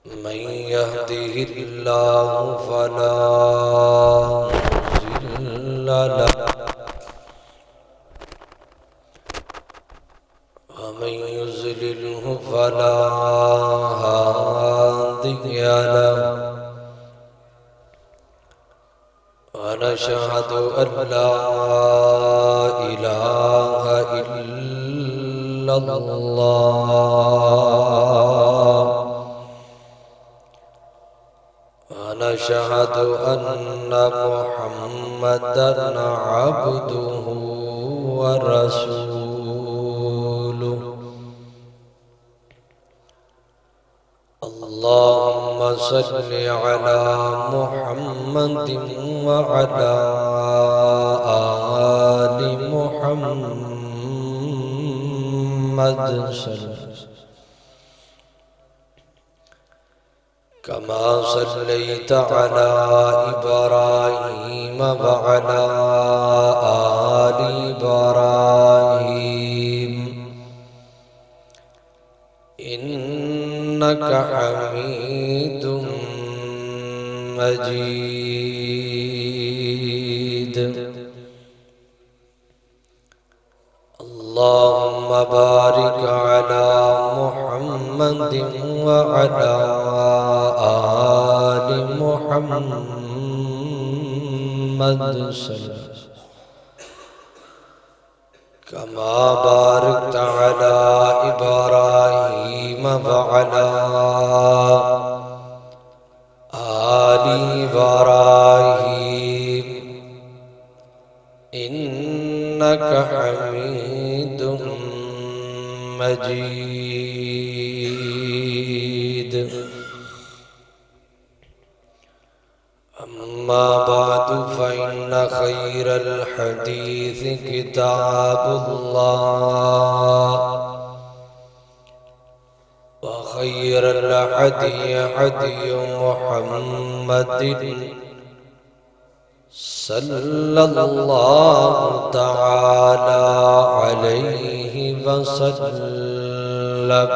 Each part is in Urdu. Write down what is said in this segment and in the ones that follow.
من يهده الله فلا مضل له ومن يضلله فلا هادي له ونشهد أن لا إله إلا الله ونشهد أن محمدًا عبده ورسوله اللهم صل على محمد وعلى آل محمد كما صليت على إبراهيم وعلى آل إبراهيم إنك حميد مجيد اللهم بارك على محمد وعلى آل محمد كما باركت على إبراهيم وعلى آل إبراهيم إنك حميد مجيد أما بعد فإن خير الحديث كتاب الله وخير الهدي هدي محمد صلى الله تعالى عليه وسلم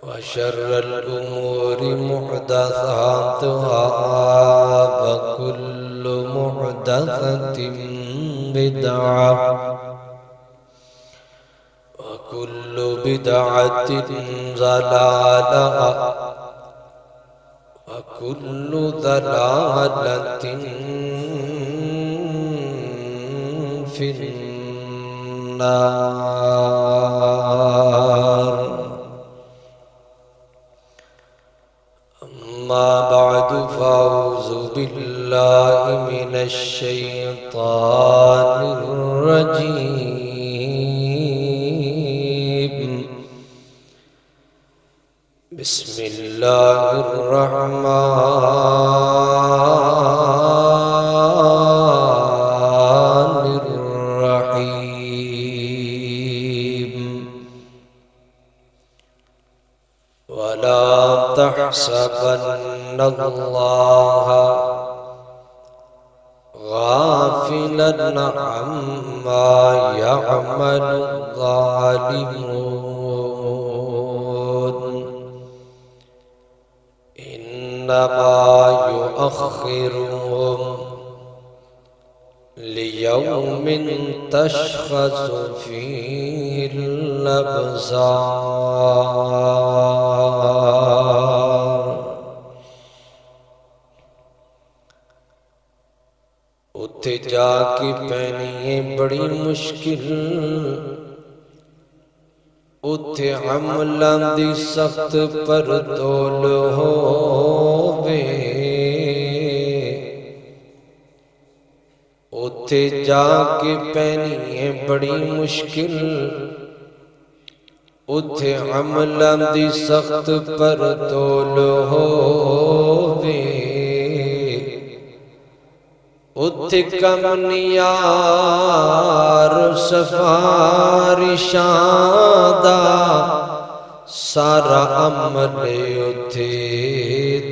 وشر الأمور محدثاتها وكل محدثة بدعة وكل بدعة ضلالة وكل ضلالة في النار أما بعد فأعوذ بالله من الشيطان الرجيم بسم الله الرحمن الرحيم ولا تحسبن الله غافلا عما يعمل الظالمون إنما يؤخرهم ليوم تشخص فيه الأبصار اتھے جا کے پہنی بڑی مشکل اتھے عملاں دی سخت پر تول ہووے اتھے جا کے پہنی بڑی مشکل اتھے عملاں دی سخت پر تول ہووے اتھے کمنیار سفارشاں دا سارا عمل اتھے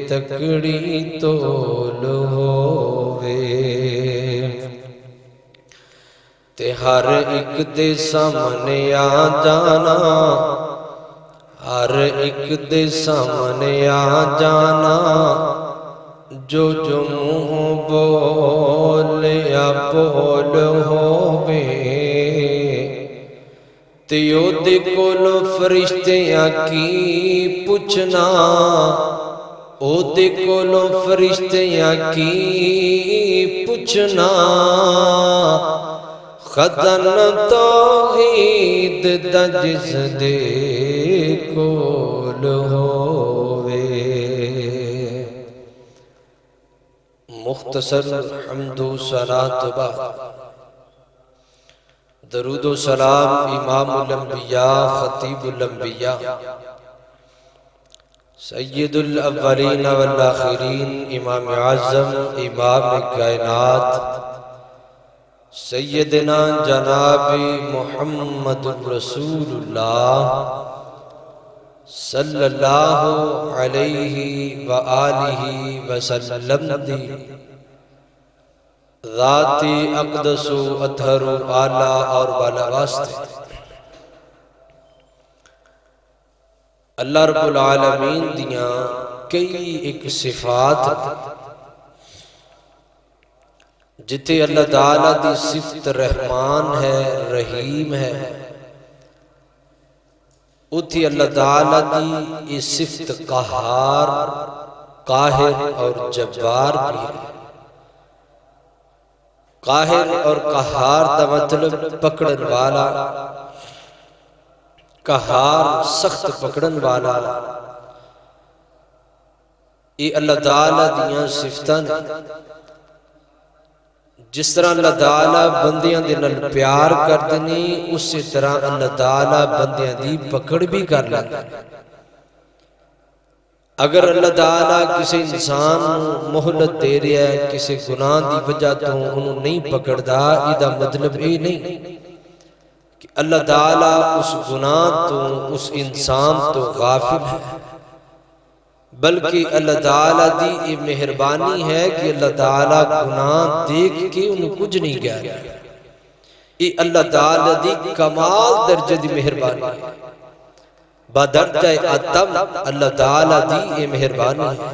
تکڑی تول ہووے تے ہر ایک دے سامنے آ جانا ہر ایک دے سامنے آ جانا جو جو منہ بولیا بول ہووے تیو دے کولو فرشتیاں کی پوچھنا او دے کولو فرشتیاں کی پوچھنا خزن توحید دا جس دے کول ہووے۔ مختصر حمد و صلاۃ بعد درود و سلام امام الانبیاء خطیب الانبیاء سید الاولین والآخرین امام اعظم امام کائنات سیدنا جناب محمد رسول اللہ صلی اللہ علیہ وآلہ وسلم دی ذات اقدس و اطہر و اعلیٰ اور بالا واسطے اللہ رب العالمین دیاں کئی ایک صفات جتے اللہ تعالیٰ دی صفت رحمان ہے رحیم ہے اتھی اللہ تعالیٰ دی اس صفت قہار قاہر اور جبار بھی ہے۔ قاہر اور قہار دا مطلب پکڑن والا، قہار سخت پکڑن والا، یہ اللہ تعالیٰ دیاں صفتان جس طرح اللہ تعالیٰ بندیاں دے نال پیار کر دنی اسی طرح اللہ تعالیٰ بندیاں دی پکڑ بھی کر لیتا۔ اگر اللہ تعالیٰ کسی انسان مہلت دے رہا ہے کسی گناہ دی وجہ تو انہوں نہیں پکڑ دا، یہ مطلب یہ نہیں کہ اللہ تعالیٰ اس گناہ تو اس انسان تو غافل ہے، بلکہ اللہ تعالیٰ دی یہ مہربانی ہے کہ اللہ تعالیٰ گناہ دیکھ کے انہیں کچھ نہیں کہہ رہا۔ یہ اللہ تعالیٰ دی کمال درجہ دی مہربانی ہے، بدرجہ اتم اللہ تعالیٰ دی یہ مہربانی ہے۔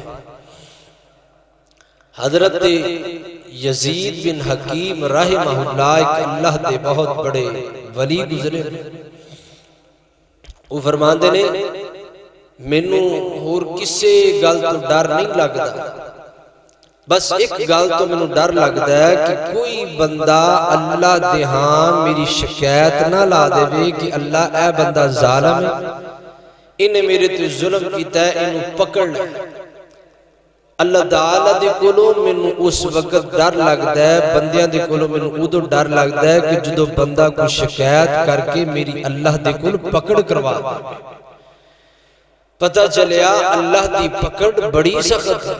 حضرت یزید بن حکیم رحمہ اللہ ایک اللہ دے بہت بڑے ولی گزرے، وہ فرماندے نے مینوں اور کسے گل تو ڈر نہیں لگدا، بس ایک گل تو مینوں ڈر لگدا ہے کہ کوئی بندہ اللہ دے ہاں میری شکایت نہ لا دے کہ اللہ اے بندہ ظالم ہے، انہیں میرے تو ظلم کیتا ہے، انہوں پکڑ لے۔ اللہ تعالیٰ دے کولو مینوں اس وقت ڈر لگدا ہے، بندیاں دے کولو مینوں ادو ڈر لگدا ہے کہ جدو بندہ کو شکایت کر کے میری اللہ دے کول پکڑ کروا دے۔ پتہ چلیا اللہ دی پکڑ بڑی سخت ہے۔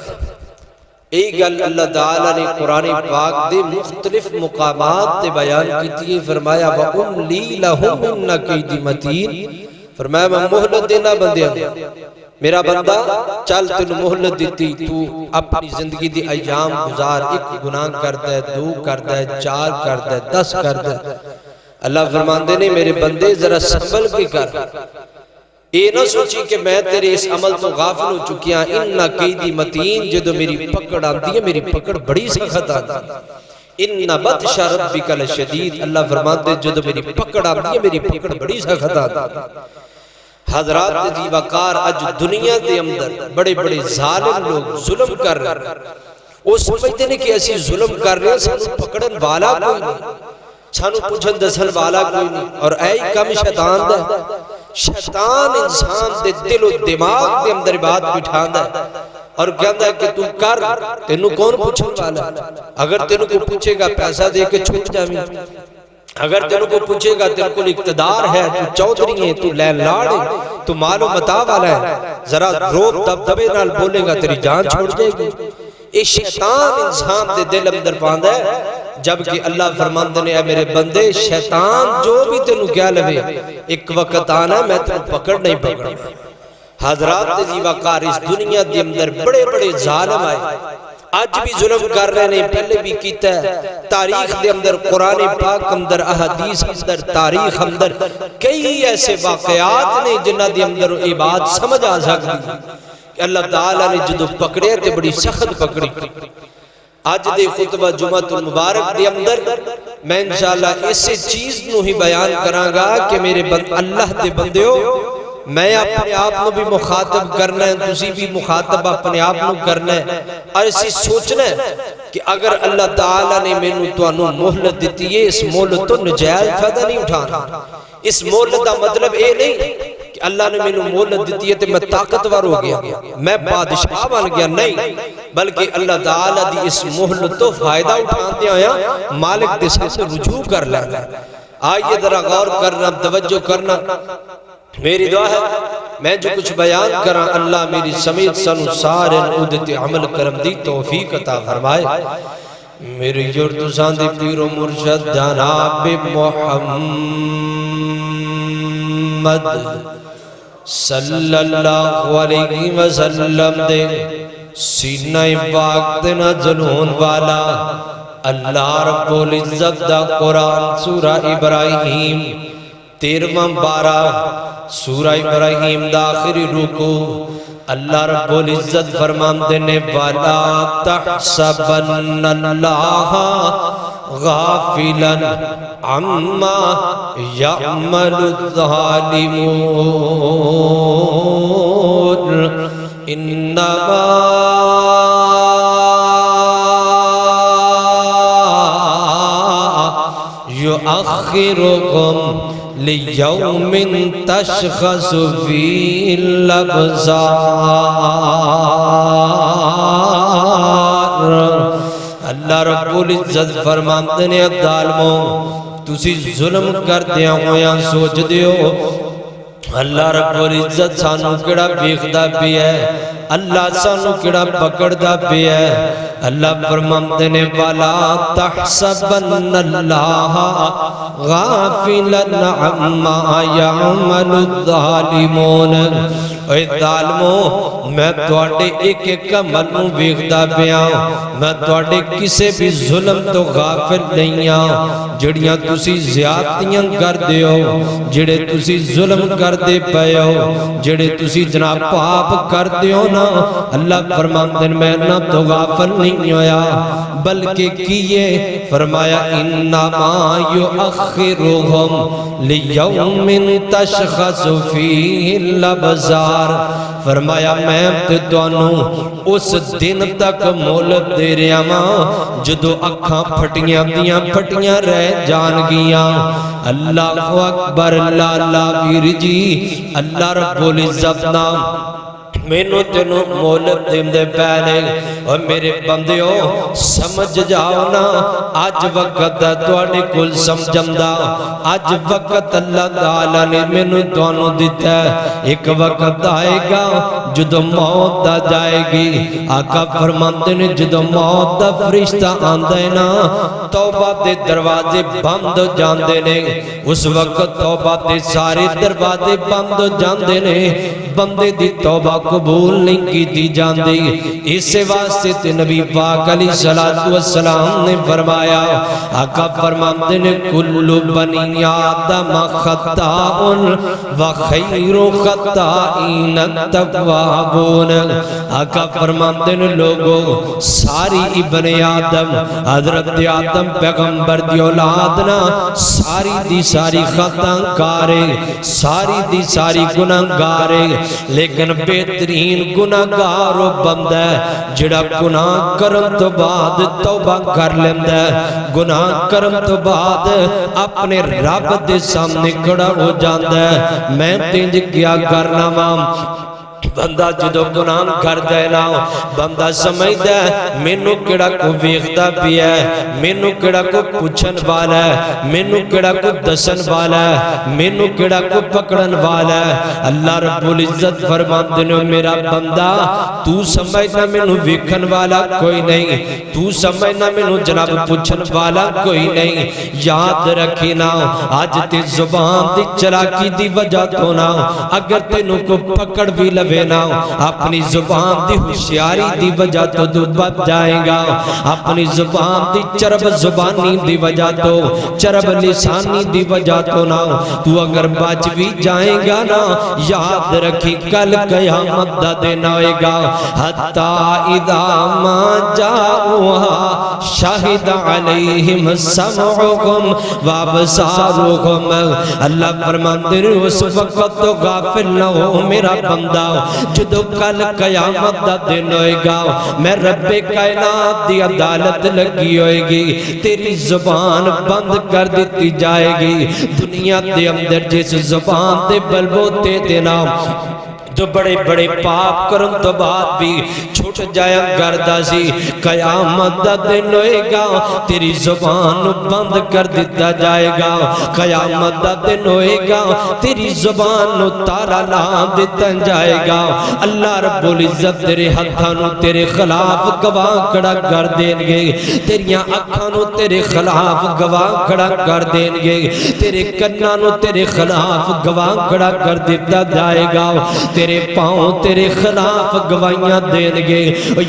ایک گل اللہ تعالیٰ نے قرآن پاک دے مختلف مقامات تے بیان کیتی ہے، فرمایا وَأُمْلِي لَهُمْ إِنَّ كَيْدِي مَتِينٌ، فرمایا میں مہلت دینا بندیاں میرا بندہ چل تینوں مہلت دیتی، تو اپنی زندگی دی ایام گزار، ایک گناہ کرتا ہے، دو کرتا ہے، چار کرتا ہے، 10 کرتا ہے۔ اللہ فرماندے نے میرے بندے ذرا سنبھل کے کر، یہ نہ سوچی کہ میں تیرے اس عمل تو غافل ہو چکیا، اِنَّ قَیْدِ مَتِین، جدو میری پکڑ آتی ہے میری پکڑ بڑی سخت آتی ہے، اِنَّ بَطْشَ رَبِّكَ لَشَدِيدٌ، اللہ فرماتے جدو میری پکڑ آتی ہے میری پکڑ بڑی سخت آتی ہے۔ حضرات جی وقار اج دنیا دے اندر بڑے بڑے ظالم لوگ ظلم کر رہے ہیں، وہ سمجھتے ہیں کہ ایسی ظلم کر رہے ہیں سانو پکڑن والا کوئی نہیں، سانو پوچھن دسن والا کوئی نہیں، اور اے کم شیطان دا، شیطان انسان دے دل و دماغ دے اندر بات بٹھاندا ہے اور کہندا ہے کہ تو کر، تینوں کون پوچھن والا، اگر تینوں کو پوچھے گا پیسہ دے کے چھوٹ جاویں، اگر تینوں کو پوچھے گا تیرے کو اقتدار ہے، تو چودھری ہے، تو لین لاڑ ہے، تو مال و متاع والا ہے، ذرا روب دبدبے نال بولے گا تیری جان چھوڑ جائے گی۔ یہ شیطان انسان دے دل اندر پاندا ہے، جبکہ اللہ فرماندے نے اے میرے بندے شیطان جو بھی تینوں کیا لوے ایک وقت آنا میں تینوں پکڑ نہیں پکڑنا۔ حضرات جی وقار اس دنیا دے اندر بڑے بڑے ظالم آئے، آج بھی ظلم کر رہے ہیں، پہلے بھی کیتا ہے۔ تاریخ دے اندر، قرآن پاک اندر، احادیث اندر، تاریخ اندر کئی ایسے واقعات نے جنہ دے اندر یہ بات سمجھ آ سکتی کہ اللہ تعالیٰ نے جدو پکڑے تے بڑی سخت پکڑی۔ آج دے خطبہ جمعۃ المبارک دے اندر میں انشاءاللہ اسی چیز نو ہی بیان کروں گا کہ میرے اللہ دے بندیو، میں اپنے آپ نو بھی مخاطب کرنا ہے، تسی بھی مخاطب اپنے آپ نو کرنا ہے، اور اسی سوچنا ہے کہ اگر اللہ تعالیٰ نے میں نو تو انو مہلت دیتی ہے، اس مہلت تو نجائز فائدہ نہیں اٹھانا۔ اس مہلت دا مطلب اے نہیں کہ اللہ نے میں نو مہلت دیتی ہے تے میں طاقتور ہو گیا، میں بادشاہ بن گیا، نہیں، بلکہ اللہ تعالیٰ دی اس مہلت تو فائدہ اٹھاتے آیا مالک دے سے رجوع کر لینا۔ آئیے ذرا غور کرنا، توجہ کرنا۔ میری دعا ہے میں جو کچھ بیان کراں اللہ میری سمیت سنو سارے نعودت عمل کرم دی توفیق عطا فرمائے۔ میری جردسان دی پیر و مرشد جناب محمد صلی اللہ علیہ وسلم دے سینہ پاک دے نزلون والا اللہ رب العزت دا قرآن سورہ ابراہیم 13واں بارہ سورہ ابراہیم دا آخری رکوع اللہ رب العزت فرماندے نے وَلَا تَحْسَبَنَّ اللَّهَ غَافِلًا عَمَّا يَعْمَلُ الظَّالِمُونَ إِنَّمَا يُؤَخِّرُكُمْ لِيَوْمٍ تَشْخَصُ فِيهِ الْأَبْصَارُ۔ اللہ رب العزت فرماتے ہیں ظالموں تسی ظلم کر دیا ہویا سوچ دیو اللہ رب العزت سانو کڑا بیخدہ بھی ہے، اللہ سانو کڑا پکڑدہ بھی ہے۔ اللہ فرماتے ہیں وَلَا تَحْسَبَنَّ اللَّهَ غَافِلًا عَمَّا يَعْمَلُ الظَّالِمُونَ۔ اے ظالموں میں تواڈے ایک ایک عمل نو ویکھدا پیا، میں تواڈے کسے بھی ظلم تو غافل نہیں ہاں۔ جڑیاں تسی زیادتیاں کر دیو، جڑے تسی ظلم کر دے پئے ہو، جڑے تسی جناب پاپ کر دیو نا، اللہ فرماندے میں نہ تو غافل نہیں ہویا بلکہ کیے فرمایا انما یؤخرہم لیوم تشخص فیہ الابصار۔ فرمایا میں تانوں اس دن تک مہلت دے رہا ہاں جدو اکھاں پھٹیاں دیاں پھٹیاں رہ جان گیاں۔ اللہ اکبر، اللہ ویر جی، اللہ رب العزت نام مینوں تینوں مہلت دین دے پہلے اور میرے بندیوں سمجھ جاؤ نا، آج وقت ہے تواڈے کول سمجھندا، آج وقت اللہ تعالیٰ نے مینوں تانوں دتا ہے۔ ایک وقت آئے گا جدو موت آ جائے گی، آقا فرماتے نے جدو موت دا فرشتہ آندا ہے نا توبہ دے دروازے بند ہو جاندے نے، اس وقت توبہ دے سارے دروازے بند ہو جاندے نے، بندے دی توبہ قبول نہیں کی دی جاندی۔ اس واسطے تے نبی پاک علیہ السلام نے فرمایا، آقا فرماتے نے کل بنی آدم خطاء وخیر خطائین التوابون۔ آقا فرماتے نے لوگوں ساری ابن آدم حضرت آدم پیغمبر دی اولادنا ساری دی ساری خطا کارے، ساری دی ساری گناہ گارے، لیکن بہترین گناہگار وہ بندہ ہے جڑا گناہ کرن تو بعد توبہ کر لیندہ ہے، گناہ کرن تو بعد اپنے رب دے سامنے کھڑا ہو جاندہ ہے۔ میں تینج کیا کرنا مام بندہ جدو گناہ کر دے نا بندہ سمجھ دے مینوں کیڑا کو ویکھدا پیا ہے، مینوں کیڑا کو پوچھن والا ہے، مینوں کیڑا کو دسن والا ہے، مینوں کیڑا کو پکڑن والا ہے۔ اللہ رب العزت فرماتے نے میرا بندہ تو سمجھنا مینوں ویکھن والا کوئی نہیں، تو سمجھنا مینوں جناب پوچھن والا کوئی نہیں۔ یاد رکھی نا آج تے زبان دی چلاکی دی وجہ تو نا اگر تینوں کو پکڑ بھی لوے دینا اپنی زبان دی ہوشیاری دی وجہ تو تو بچ جائے گا اپنی زبان دی چرب زبانی دی وجہ تو چرب لسانی دی وجہ تو نہ تو اگر بچ بھی جائیں گا نا یاد رکھی کل قیامت دا دن آئے گا حتی اذا ما جاؤہا شاہد علیہم سمعکم وابصارکم اللہ فرماتے ہیں اس وقت تو غافل نہ ہو میرا بندہ جدو کل قیامت دا دن ہوئے گا میں رب کائنات دی عدالت لگی ہوئے گی تیری زبان بند کر دیتی جائے گی دنیا دے اندر جس زبان دے بلبوتے دینا جو بڑے بڑے پاپ کرن تو بعد بھی چھوٹ جایا گردہ سی قیامت دا دن ہوئے گا تیری زبان بند کر دیتا جائے گا قیامت دا دن ہوئے گا تیری زبان تالا لا دیتا جائے گا اللہ رب العزت تیرے ہتھانو تیرے خلاف گواہ کھڑا کر دیں گے تیریاں اکھانو تیرے خلاف گواہ کھڑا کر دیں گے تیرے کنانو تیرے خلاف گواہ کھڑا کر دیتا جائے گا تیرے پاؤں تیرے خلاف گواہیاں دیں گے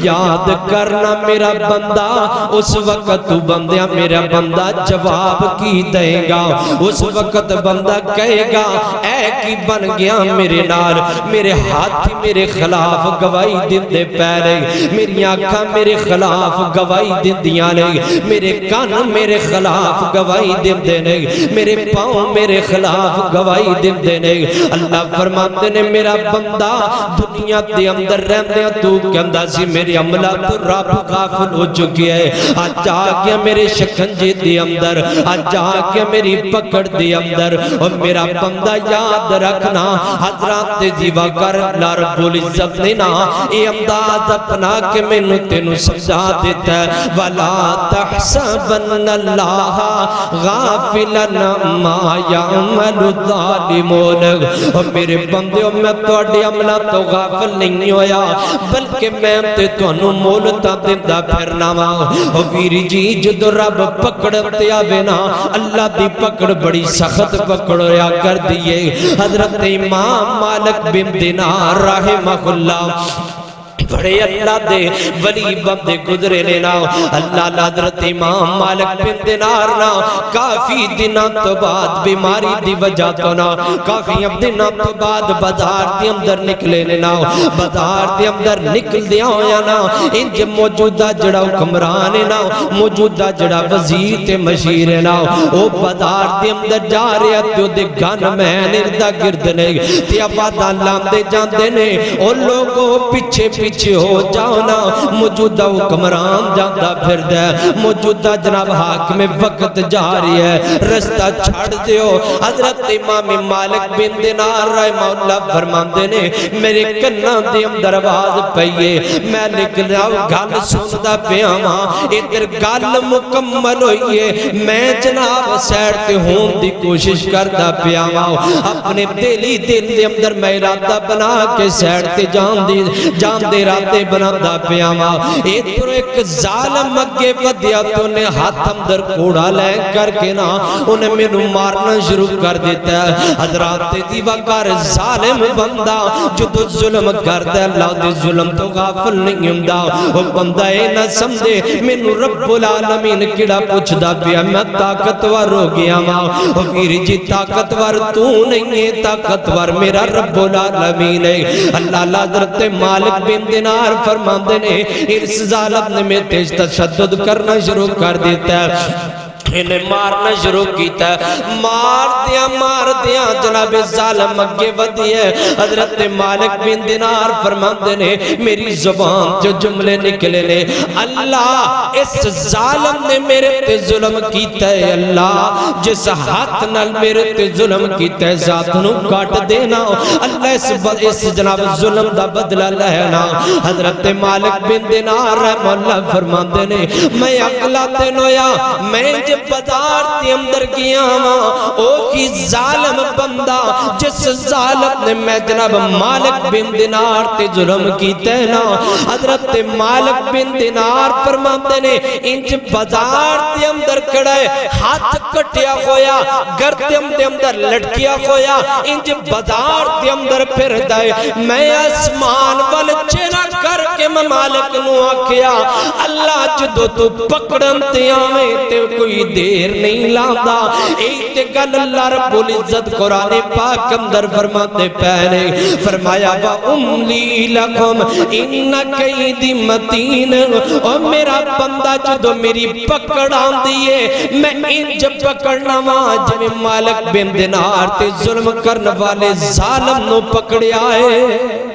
یاد کرنا میرا بندہ اس وقت تو بندیاں میرا بندہ جواب کی دے گا اس وقت بندہ کہے گا اے کی بن گیا میرے نار میرے ہاتھ میرے خلاف گواہی دن دے پہلے میری آنکھاں میرے خلاف گواہی دن دیاں لے میرے کان میرے خلاف گواہی دن دینے میرے پاؤں میرے خلاف گواہی دن دینے اللہ فرماتے نے میرا بندہ دنیا دے اندر رہنے تو کہندہ سی میری عملہ تو رب غافل ہو چکی ہے آج آگیا میرے شکنجے دے اندر آج آگیا میری پکڑ دے اندر اور میرا بندہ یاد رکھنا حضرات جیوہ کر اللہ رب العزت لینا اے امداد اپنا کہ میں نے تینوں سمجھا دیتا ہے وَلَا تَحْسَبَنَّ اللَّهَ غَافِلًا مَا يَعْمَلُ الظَّالِمُونَ اور میرے بندے میں توڑی عملہ تو غافل نہیں ہویا بلکہ میں تے تو انہوں مولتا دیندہ پھرنا اور ویری جی جدو رب پکڑتے آوینا اللہ دی پکڑ بڑی سخت پکڑ ہویا کر دیئے حضرت امام مالک بن دینار رحمہ اللہ بڑے اللہ دے ولی بندے گزرے لینا اللہ حضرت امام مالک بن دینار نا کافی دنوں تو بعد بیماری دی وجہ تو نا کافی دنوں تو بعد بازار دی اندر نکلے لینا بازار دی اندر نکل دیا ہویا نا انج موجودہ جڑا حکمران نا موجودہ جڑا وزیر تے مشیر نا او بازار دی اندر جا رہے تو دے گن میں نردہ گردنے تے آبادہ لاندے جاندے نے او لوگوں پیچھے پیچھے ہو جاؤنا موجودہ حکمران جاندہ پھر دے موجودہ جناب حاکم وقت جاری ہے رستہ چھاڑ دیو حضرت امام مالک بن دینار رحمہ اللہ فرمان دینے میرے کنہ دی اندر آواز پئیے میں نکل رہا گل سندہ پیاما ادھر گل مکمل ہوئیے میں جناب سیڑتے ہوں دی کوشش کردہ پیاما اپنے دلی دل دی اندر میں ارادہ بنا کے سیڑتے جان دے راتے بناتا پیاما ادھر ایک ظالم مگے ودیا تو نے ہاتھ اندر کوڑا لے کر کے نا انہیں میں نو مارنا شروع کر دیتا ہے حضرات دیوہ کار ظالم بندہ جو تو ظلم کرتا ہے اللہ دے ظلم تو غافل نہیں ہمدا وہ بندہ اے نہ سمدے میں نو رب العالمین کڑا پوچھ دا پیا میں طاقتور ہو گیا ماں وہ پیر جی طاقتور تو نہیں ہے طاقتور میرا رب العالمین ہے اللہ حضرت مالک بن دینار فرماندے نے اس ظالم نے میں تیز تشدد کرنا شروع کر دیتا ہے انہیں مارنا شروع کیتا ہے مار دیا جناب ظالم اگے ودی ہے حضرت مالک بن دینار فرماندے نے میری زبان جو جملے نکلے لے اللہ اس ظالم نے میرے تے ظلم کیتا ہے اللہ جس ہاتھ نال میرے تے ظلم کیتا ہے ذات نو کاٹ دینا اللہ اس جناب ظلم دا بدلہ لینا حضرت مالک بن دینار رحمہ اللہ فرماندے نے میں اقلا تینویا میں جب بازار دے اندر گیا او کی ظالم بندہ جس ظالم نے میں جناب مالک بن دینار تے ظلم کی تینا حضرت مالک بن دینار فرماتے نے انج بازار دے اندر کڑے ہاتھ کٹیا ہویا گردم دے اندر لٹکیا ہویا انج بازار دے اندر پھر دائے میں اسمان وال چینا کر کے ممالک نو آکیا اللہ جدو تو پکڑن تے آمیں تے کوئی دیر نہیں لاندہ ایتے گل اللہ رب العزت قرآن پاک اندر فرماتے پہنے فرمایا وَأُمْلِي لَكُمْ إِنَّ قَيْدِ مَتِينَ اور میرا بندہ جدو میری پکڑ آن دیئے میں انج پکڑنا وہاں جب مالک بن دینار تے ظلم کرنے والے ظالم نو پکڑے آئے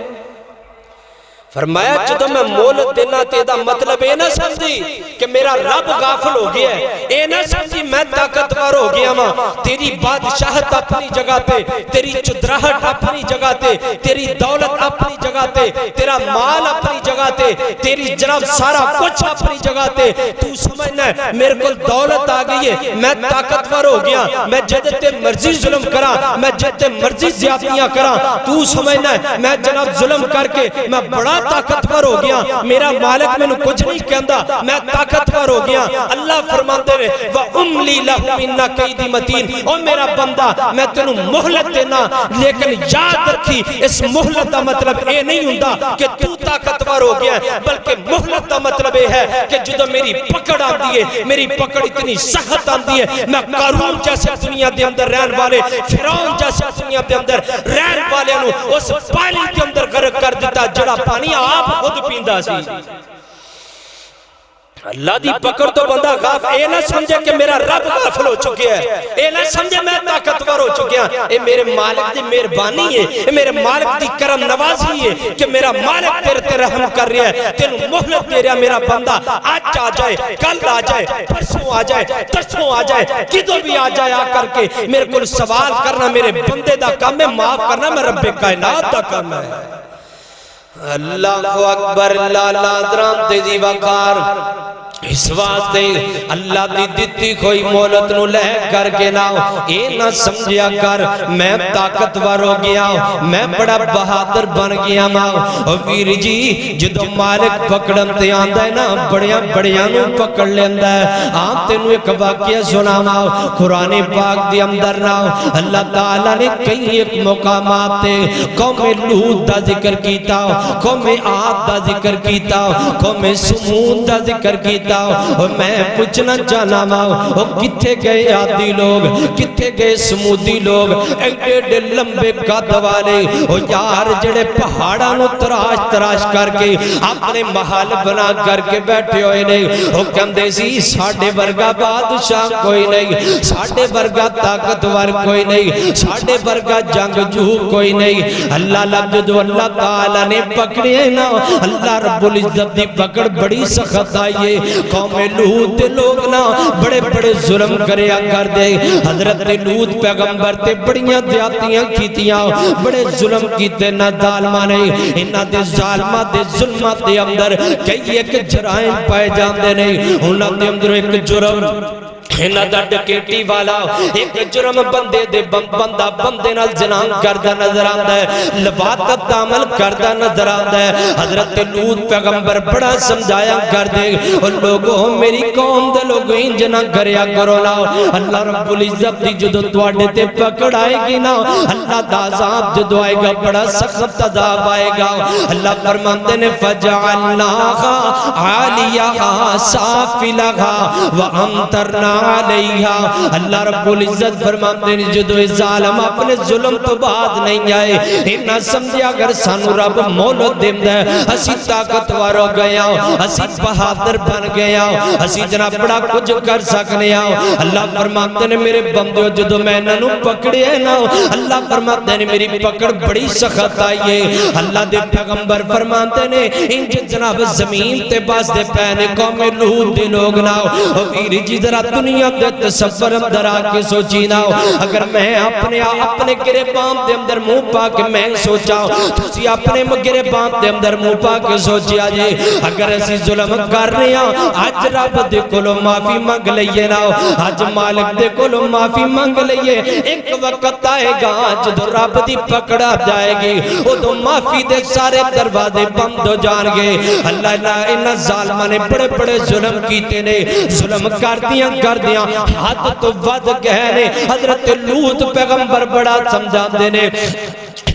فرمایا جدو میں مولت دینا تیدا مطلب اے نہ سمجھی کہ میرا رب غافل ہو گیا ہے اے نہ سمجھی میں طاقتور ہو گیا ماں تیری بادشاہت اپنی جگہ پہ تیری چدراہٹ اپنی جگہ تے تیری دولت اپنی جگہ تے تیرا مال اپنی جگہ تے تیری جناب سارا کچھ اپنی جگہ تے تو سمجھنا ہے میرے کو دولت آ گئی ہے میں طاقتور ہو گیا میں جدتے مرضی ظلم کرا میں جدتے مرضی زیادتیاں کرا تو سمجھنا ہے میں جناب ظلم کر کے میں بڑا طاقتور ہو گیا میرا مالک میں کچھ نہیں کہندا میں طاقتور ہو گیا اللہ فرماتے ہیں وَأُمْلِي لَهُمْ إِنَّ قَيْدِ مَتِينَ اور میرا بندہ میں تینوں مہلت دینا لیکن یاد رکھی اس مہلت کا مطلب اے نہیں ہوندا کہ تو طاقتور ہو گیا بلکہ مہلت کا مطلب اے ہے کہ جدو میری پکڑ آتی ہے میری پکڑ اتنی سخت آتی ہے میں قارون جیسے دنیا دے اندر رہن والے فرعون جیسے دنیا دے اندر رہن والے اس پانی کے اندر غرق کر دیتا جڑا پانی آپ خود پیندہ سی اللہ دی پکڑ تو بندہ غافل اے نہ سمجھے کہ میرا رب غافل ہو چکے ہے اے نہ سمجھے میں طاقتور ہو چکے ہیں اے میرے مالک دی مہربانی ہے اے میرے مالک دی کرم نوازی ہے کہ میرا مالک تیرے تے رحم کر رہا ہے تینوں مہلت دے رہا میرا بندہ آج آ جائے کل آ جائے پرسوں آ جائے ترسوں آ جائے کدھر بھی آ جائے آ کر کے میرے کو سوال کرنا میرے بندے دا کام ہے معاف کرنا میں رب کائنات دا کام ہے اللہ اکبر لالا درام تیزی وقار اس واسطے اللہ دی دیتی کوئی مولت نو لے کر کے ناؤ اے نہ سمجھیا کر میں طاقتور ہو گیا میں بڑا بہادر بن گیا ماں اور ویر جی جدو مالک پکڑن تے آندہ ہے نا بڑیاں بڑیاں نو پکڑ لیندہ ہے آنتے نو ایک واقعہ سنا ماں قرآن پاک دی اندر ناؤ اللہ تعالیٰ نے کئی ایک مقامات تے قوم لوط دا ذکر کیتا قوم عاد دا ذکر کیتا قوم سمود دا ذکر کیتا اور میں پوچھنا چاہنا ماں کتھے گئے عادی لوگ کتھے گئے سمودی لوگ ایڈے لمبے قد والے اور یار جڑے پہاڑاں نو تراش تراش کر کے اپنے محل بنا کر کے بیٹھے ہوئے نہیں وہ کہندے سی ساڑھے ورگا بادشاہ کوئی نہیں ساڑھے ورگا طاقتور کوئی نہیں ساڑھے ورگا جنگجو کوئی نہیں اللہ لفظ اللہ تعالیٰ نے پکڑے نا اللہ رب العزت دی پکڑ بڑی سخت آئیے قوم لوط لوگ نا بڑے بڑے ظلم کریا کر دے حضرت لوط پیغمبر تے بڑیاں دیاتیاں کیتیاں بڑے ظلم کیتے نا ظالمہ نے انہاں دے ظالمہ دے ظلمہ دے اندر کئی ایک جرائم پائے جاندے نہیں انہاں دے اندر ایک جرم انہاں دا ڈکیٹی والا ایک جرم بندے دے بندہ بندے نال جنان کردہ نظر آندہ ہے لباتت عمل کردہ نظر آندہ ہے حضرت لوط پیغمبر بڑا سمجھایا کر دے اور لوگوں میری قوم دے لوگوں انجنا کریا کرو نا اللہ رب العزت دی جدو توڑے تے پکڑ آئے گی نا اللہ دا عذاب جدو آئے گا بڑا سخت عذاب آئے گا اللہ فرماندے نے فَجَعَلْنَاهَا عَالِيَهَا سَافِلَهَا وَأَمْتَرْنَا علیہا اللہ رب العزت فرماتے ہیں جدو ظالم اپنے ظلم تو بعد نہیں آئے انہا سمجھے اگر سانو رب مولت دیں دے اسی طاقتور ہو گیا اسی بہادر بن گیا اسی جناب بڑا کچھ کر سکنے آؤ اللہ فرماتے ہیں میرے بندے جدو میں انہوں پکڑے ہیں نا اللہ فرماتے ہیں میری پکڑ بڑی سخت آئیے اللہ دے پیغمبر فرماتے ہیں انج جناب زمین تے باس دے پہنے قوم لوط دے لوگ ناؤ ویر جی ذرا دنیا دے تصور اندر آکے سوچی نہ ہو اگر میں اپنے گریبان دے اندر منہ پا کے میں سوچا تسی اپنے گریبان دے اندر منہ پا کے سوچیا جے اگر اسی ظلم کر رہے ہیں آج رب دے کولو معافی مانگ لئیے نہ آج مالک دے کولو معافی مانگ لئیے ایک وقت آئے گا جدو رب دی پکڑا جائے گی وہ تو معافی دے سارے دروازے بند ہو جان گے اللہ انہا ظالمہ نے بڑے بڑے ظلم کیتے نے ظلم کر دیاں حد تو ود گہنے حضرت لوط پیغمبر بڑا سمجھا دینے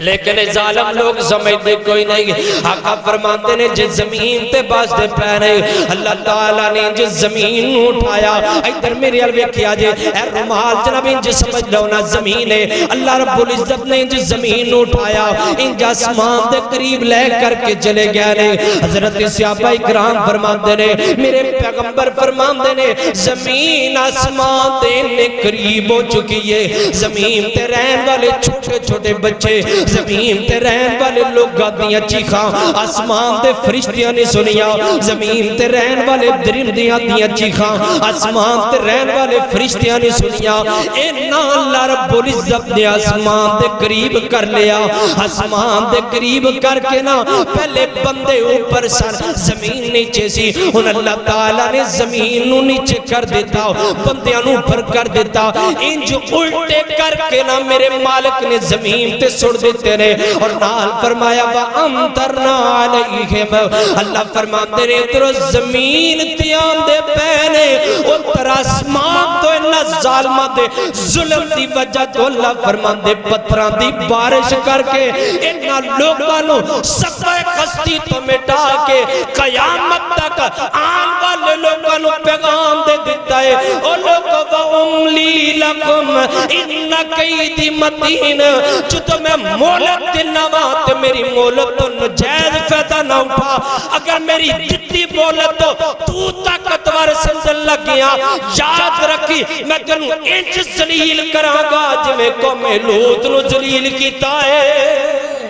لیکن ظالم لوگ سمجھتے کوئی نہیں آقا فرماتے نے جس زمین تے باز دے پہنے اللہ تعالیٰ نے جس زمین اٹھایا ادھر میرے علوے کیا جے اے رمحال جناب انج سمجھ لو نا زمین ہے اللہ رب العزت نے جس زمین اٹھایا انج آسمان دے قریب لے کر کے چلے گیا نے حضرت صحابہ اکرام فرماتے نے میرے پیغمبر فرماتے نے زمین آسمان دے قریب ہو چکی ہے زمین تے رہن والے چھوٹے چھوٹے بچے زمین تے رہن والے لوگ گادیاں چیخاں آسمان تے فرشتیاں نے سنیا زمین تے رہن والے درندیاں دیاں چیخاں آسمان تے رہن والے فرشتیاں نے سنیا اینا اللہ رب العزت نے آسمان دے قریب کر لیا آسمان دے قریب کر کے نا پہلے بندے اوپر سن زمین نیچے سی ان اللہ تعالیٰ نے زمین نو نیچے کر دیتا بندیاں نو اوپر کر دیتا انج الٹے کر کے نا میرے مالک نے زمین تے سڑ دیتے نے اور نال فرمایا وَأَمْتَرْنَا عَلَيْهِمْ اللہ فرماتے نے تر زمین تیام دے پہنے اور تر آسمان تو انہا ظالمہ دے ظلم دی وجہ تو اللہ فرماتے پتران دی بارش کر کے انہا لوگانوں سفہ خستی تو مٹا کے قیامت تک آن والے لوگانوں پیغام دے دیتا ہے اور لوگوں وَأُمْلِي لَكُمْ اِنَّ قَيْدِ مَتِينَ جو تو میں مولت دینا بات میری مولت تو نجائز فیدہ نہ اٹھا اگر میری جتنی مولت تو طاقتور سمجھن لگیا یاد رکھی میں تنوں انچ ذلیل کراں گا جو میں قوم لوط نو ذلیل کیتا ہے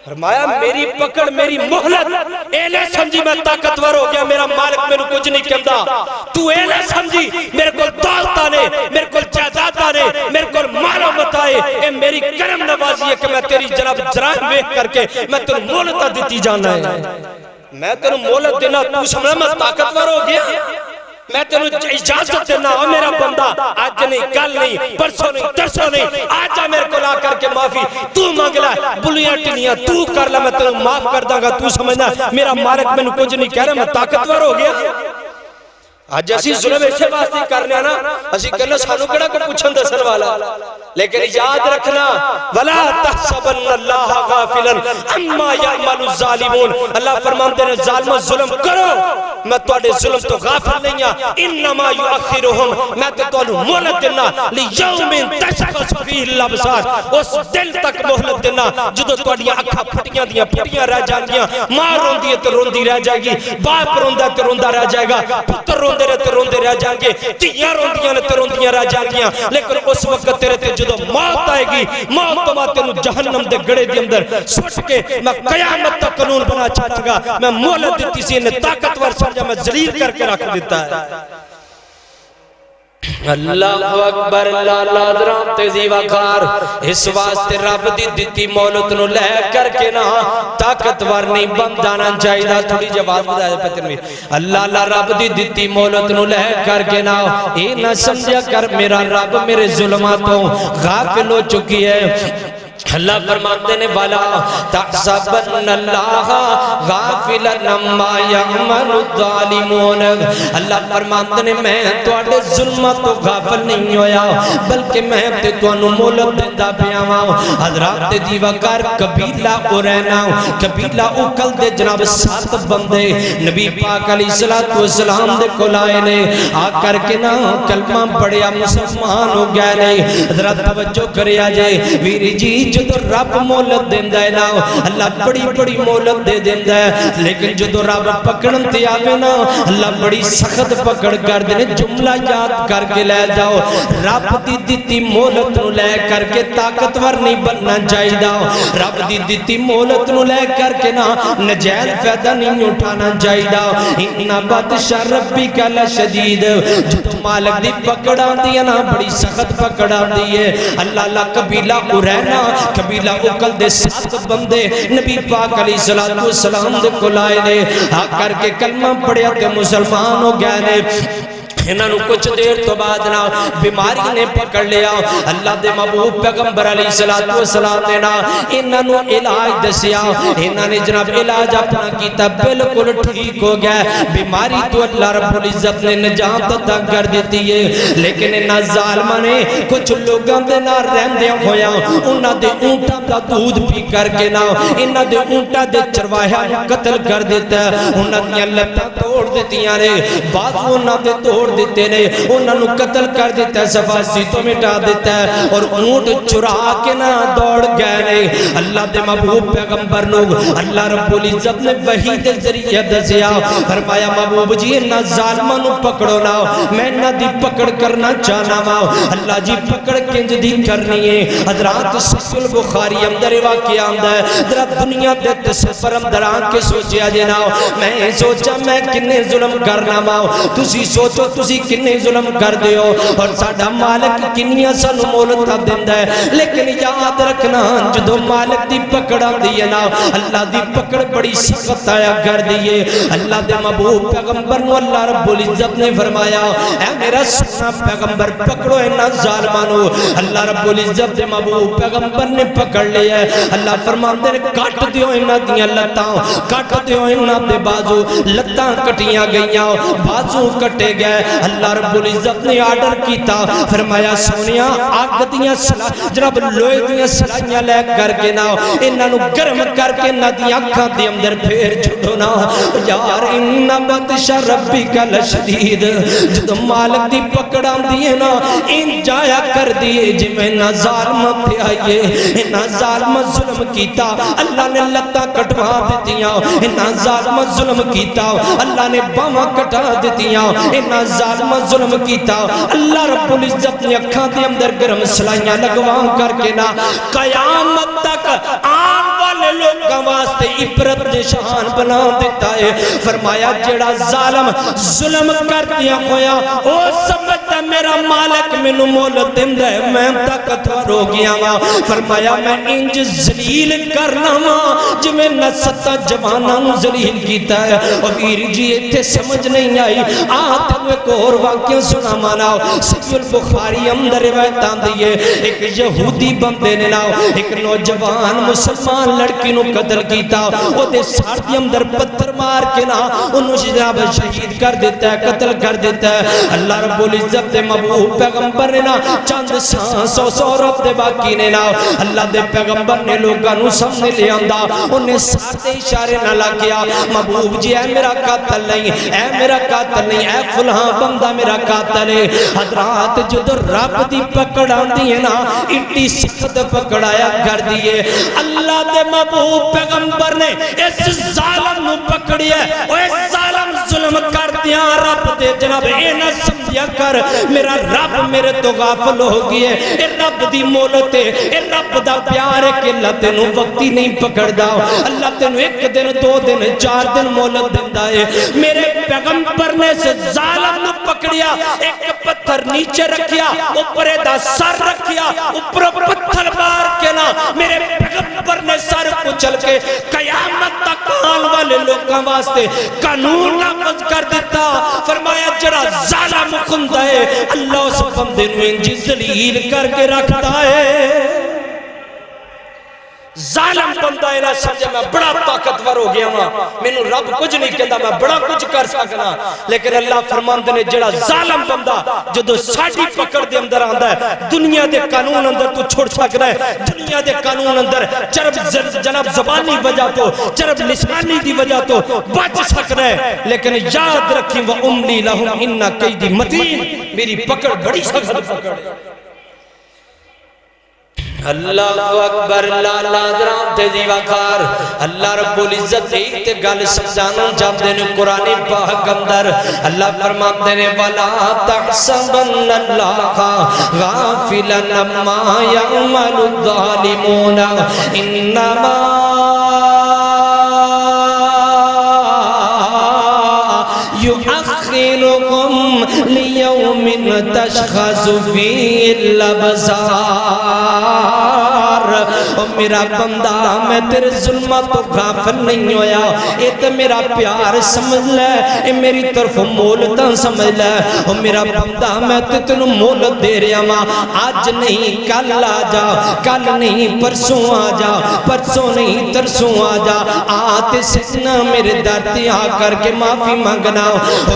فرمایا میری پکڑ میری محلت اے لے سمجھی میں طاقتور ہو گیا میرا مالک میرے کچھ نہیں کہتا تو اے لے سمجھی میرے کو دولتا نے میرے کو جائدادہ نے میرے کو مالو بتائے اے میری کرم نوازی ہے کہ میں تیری جناب جرائم ویک کر کے میں تنوں مولتہ دیتی جانا ہے میں تنوں مولت دینا تو سمجھا میں طاقتور ہو گیا میں تنوں اجازت دینا ہو میرا بندہ آج نہیں کل نہیں پرسوں نہیں ترسوں نہیں آجا میرے کو لا کر کے معافی تو مانگلا بلیاں ٹنیاں تو کر لا میں تنوں معاف کر داں گا تو سمجھنا میرا مالک میں نے کچھ نہیں کہہ رہا میں طاقتور ہو گیا آج اسی ظلم ایسے بات نہیں کرنے آنا اسی کہنا سانو کڑا کو پوچھن دسن والا لیکن یاد رکھنا وَلَا تَحْسَبَنَّ اللَّهَ غَافِلًا اَمَّا يَعْمَلُ الظَّالِمُونَ اللہ فرماتے ہیں ظالمہ ظلم کرو میں توڑے ظلم تو غافل نہیں ہاں انما یؤخرہم میں تو انہوں مہلت دینا لیوم تشخص فیہ الابصار اس دل تک مہلت دینا جدو توڑیاں اکھا پھٹیاں دیاں پھٹیاں رہ جانگیاں ماں روندی ہے تو روندی رہ جائے گی باپ روندہ تو روندہ رہ جائے گا پتر روندے رہے تو روندے رہ جائیں گے تیاں روندیاں تو روندیاں رہ جائیں گیاں لیکن اس وقت تیرے تے جدو موت آئے گی موت تو ماں تینوں جہنم دے گڑے دی اندر سوٹ کے میں قیامت تک قانون بنا چاہتا گا میں مولت دیتی سی انہیں طاقتور سمجھا میں ذلیل کر کے رکھ دیتا ہے اللہ اکبر اللہ درام تیزی وقار اس واسطے رب دی دیتی مولت نو لے کر کے نا طاقتور نہیں بن جانا چاہیے تھوڑی جواب بتایا پتر اللہ رب دی دیتی مولت نو لے کر کے نا اے نہ سمجھا کر میرا رب میرے ظلماتوں غافل ہو چکی ہے اللہ فرماتے نے والا تحسبن اللہ غافلا عما یعمل الظالمون اللہ فرماتے نے میں تواڈے ظلمات تو غافل نہیں ہویا بلکہ میں تے تانوں مولت دیندا پیا ہاں حضرات دی وقار قبیلہ ارینا قبیلہ اکل دے جناب 7 بندے نبی پاک علیہ السلام دے کول آئے نے آ کر کے نا کلمہ پڑھیا مسلمان ہو گئے نے حضرات توجہ کریا جے ویری جی جدو رب مولت دیندہ ہے نا اللہ بڑی بڑی مولت دے دیندہ ہے، لیکن جدو رب پکڑن تے آوے نا اللہ بڑی سخت پکڑ کر دینے۔ جملہ یاد کر کے لے جاؤ، رب دی دیتی مولت نو لے کر کے طاقتور نہیں بننا چاہیے دا، رب دی دیتی مولت نو لے کر کے نا نجائز فائدہ نہیں اٹھانا چاہیے دا۔ انہا بادشاہ ربی کا لشدید، جدو مالک دی پکڑا دیا نا بڑی سخت پکڑا دیئے۔ اللہ اللہ قبیلہ ارینا قبیلہ اکل دے 7 بندے نبی پاک علیہ السلام دے کلائے نے آ کر کے کلمہ پڑھیا کہ مسلمان ہو گئے نے۔ انہاں نو کچھ دیر تو بعد نا بیماری نے پکڑ لیا، اللہ دے محبوب پیغمبر علیہ السلام نے نا انہاں نو علاج دسیا، انہاں نے جناب علاج اپنا کیتا، بالکل ٹھیک ہو گیا، بیماری تو اللہ رب العزت نے نجات عطا کر دیتی ہے۔ لیکن انہاں ظالماں نے کچھ لوگاں دے نال رہندیاں ہویا انہاں دے اونٹاں دا دودھ پی کر کے نا انہاں دے اونٹاں دے چرواہیاں نو قتل کر دیتا ہے، انہاں دیاں لتاں توڑ دیتیاں نے، بازو انہاں دے توڑ دیتے نے، انہوں نے قتل کر دیتا ہے، صفاسی تو مٹا دیتا ہے، اور اونٹ چرا کے نہ دوڑ گئے نے۔ اللہ دے محبوب پیغمبر نو اللہ رب العزت نے وحی دے ذریعے دسیا، فرمایا محبوب جی انہاں ظالماں نو پکڑو نا، میں انہاں دی پکڑ کرنا چاہنا وا۔ اللہ جی پکڑ کنج دی کرنی ہے، حضرات صحیح البخاری اندر واقعہ آندا ہے، ذرا دنیا دے تصور اندر آن کے سوچیا جے نا، میں سوچا میں کنے ظلم کرنا وا، تسی سوچو تسی کنے ظلم کر دیو، اور ساڑھا مالک کنیا سانو مولتا دیندہ ہے، لیکن یاد رکھنا جدو مالک دی پکڑا دیئے نا اللہ دی پکڑ بڑی سخت آیا کر دیئے۔ اللہ دے محبوب پیغمبر نو اللہ رب العزت نے فرمایا اے میرا سونا پیغمبر پکڑو انہا ظالمانو، اللہ رب العزت دے محبوب پیغمبر نے پکڑ لیا ہے، اللہ فرمان دے کٹ دیو انہا دیاں لتاں، کٹ دیو انہا دے بازو، لتاں کٹیاں گئیاں، بازو کٹے گئے۔ اللہ رب العزت نے آرڈر کیتا، فرمایا سونیا آگ دیاں جناب لوئے دیاں سلائیاں لے کر کے نا انہاں نو گرم کر کے ندیاں کھا دی اندر پھیر چھوڑو نا۔ یار انہا بادشاہ ربی کا لشدید، جدو مالک دی پکڑا دیئے نا ان جایا کر دیئے جی میں نہ ظالم پہ آئیے، انہا ظالم ظلم کیتا اللہ نے لتاں کٹوا دیتیاں، انہا ظالم ظلم کیتا اللہ نے باواں کٹا دیتیاں، انہا ظالم ظلم کیتا اللہ رب العزت نے اکھاں دے اندر گرم سلائیاں لگوان کر کے نا قیامت تک آن والے لوگاں واسطے عبرت نشان بنا دیتا ہے۔ فرمایا جڑا ظالم ظلم کر دیا ہویا او سمجھتا میرا مالک میں نو مولت دیندہ ہے، میں طاقتور ہو گیا وا۔ فرمایا میں انج ذلیل کرنا وا جو میں نسطہ جوانا ذلیل کیتا ہے۔ اور ویر جی اتھے سمجھ نہیں آئی، آتے ہوئے کو اور واقعہ سنا ماناؤ، صحیح البخاری اندر روایتاں دیئے ایک یہودی بندے نے ناؤ ایک نوجوان مسلمان لڑکی نو قتل کیتا، وہ دے ساڑھی اندر پتھر مار کے نا انہوں جناب شہید کر دیتا ہے، قتل کر دیتا ہے۔ اللہ رب العزت دے محبوب پیغمبر نے نا چند سانسوں سورت دے باقی نے نا اللہ دے پیغمبر نے لوگاں نو سامنے لے آندہ، انہیں ساتھ اشارے نہ لگیا محبوب جی اے میرا قاتل نہیں، اے میرا قاتل نہیں، اے فلہاں بندہ میرا قاتل ہے۔ حضرات جدو رب دی پکڑا دیئے نا اٹی سخت پکڑایا کر دیئے، اللہ دے محبوب پیغمبر نے اس ظالم نو پکڑیا ہے، وہ اس ظالم ظلم کر دیا رب دے جناب اے نہ سمجھیا کر میرا رب میرے تو غافل ہو گئے، اے رب دی مولت ہے، اے رب دا پیار ہے کہ اللہ تینوں وقتی نہیں پکڑ داؤ، اللہ تینوں ایک دن 2 دن 4 دن مولت دیندہ ہے۔ میرے پیغمبر نے سے ظالم نو پکڑیا، ایک پتھر نیچے رکھیا، اوپر دا سر رکھیا، اوپر پتھر بار کے نا میرے پیغمبر نے سر کچل کے قیامت تک آن والے لوگاں واسطے قانون نافذ کر دیتا۔ فرمایا جڑا ظالم خندہ ہے اللہ اس بندے نو انجی ذلیل کر کے رکھتا ہے۔ ظالم بندہ ہے نہ سمجھے میں بڑا طاقتور ہو گیا ہوں، میں نو رب کچھ نہیں کہتا، میں بڑا کچھ کر سکنا، لیکن اللہ فرماندے نے جڑا ظالم بندہ جدو ساڑھی پکڑ دے اندر آندہ ہے دنیا دے قانون اندر تو چھوڑ سکتا ہے، دنیا دے قانون اندر چرب جناب زبانی وجہ تو چرب لسانی دی وجہ تو بچ سکتا ہے، لیکن یاد رکھیں وَأُمْلِي لَهُمْ إِنَّ كَيْدِي مَتِينٌ، میری پکڑ بڑی سخت پکڑ ہے۔ اللہ اکبر لالا درام تے دیوا کار اللہ رب العزت ایک تے گل سمجھانا چاہتے ہیں قرآن پاک اندر اللہ فرماتے ہیں وَلَا تَحْسَبَنَّ اللَّهَ غَافِلًا عَمَّا يَعْمَلُ الظَّالِمُونَ إِنَّمَا يُؤَخِّرُكُمْ لِيَوْمٍ تَشْخَصُ فِيهِ الْأَبْصَارُ او میرا بندہ میں تیرے ظلمات تو غافل نہیں ہویا اے تے میرا پیار سمجھ لے اے میری طرف مولتا سمجھ لے او میرا بندہ میں تے تنو مولت دے رہا ماں آج نہیں کل آ جا کل نہیں پرسوں آ جا پرسوں نہیں ترسوں آ جا آتے سکنا میرے درتی آ کر کے معافی مانگنا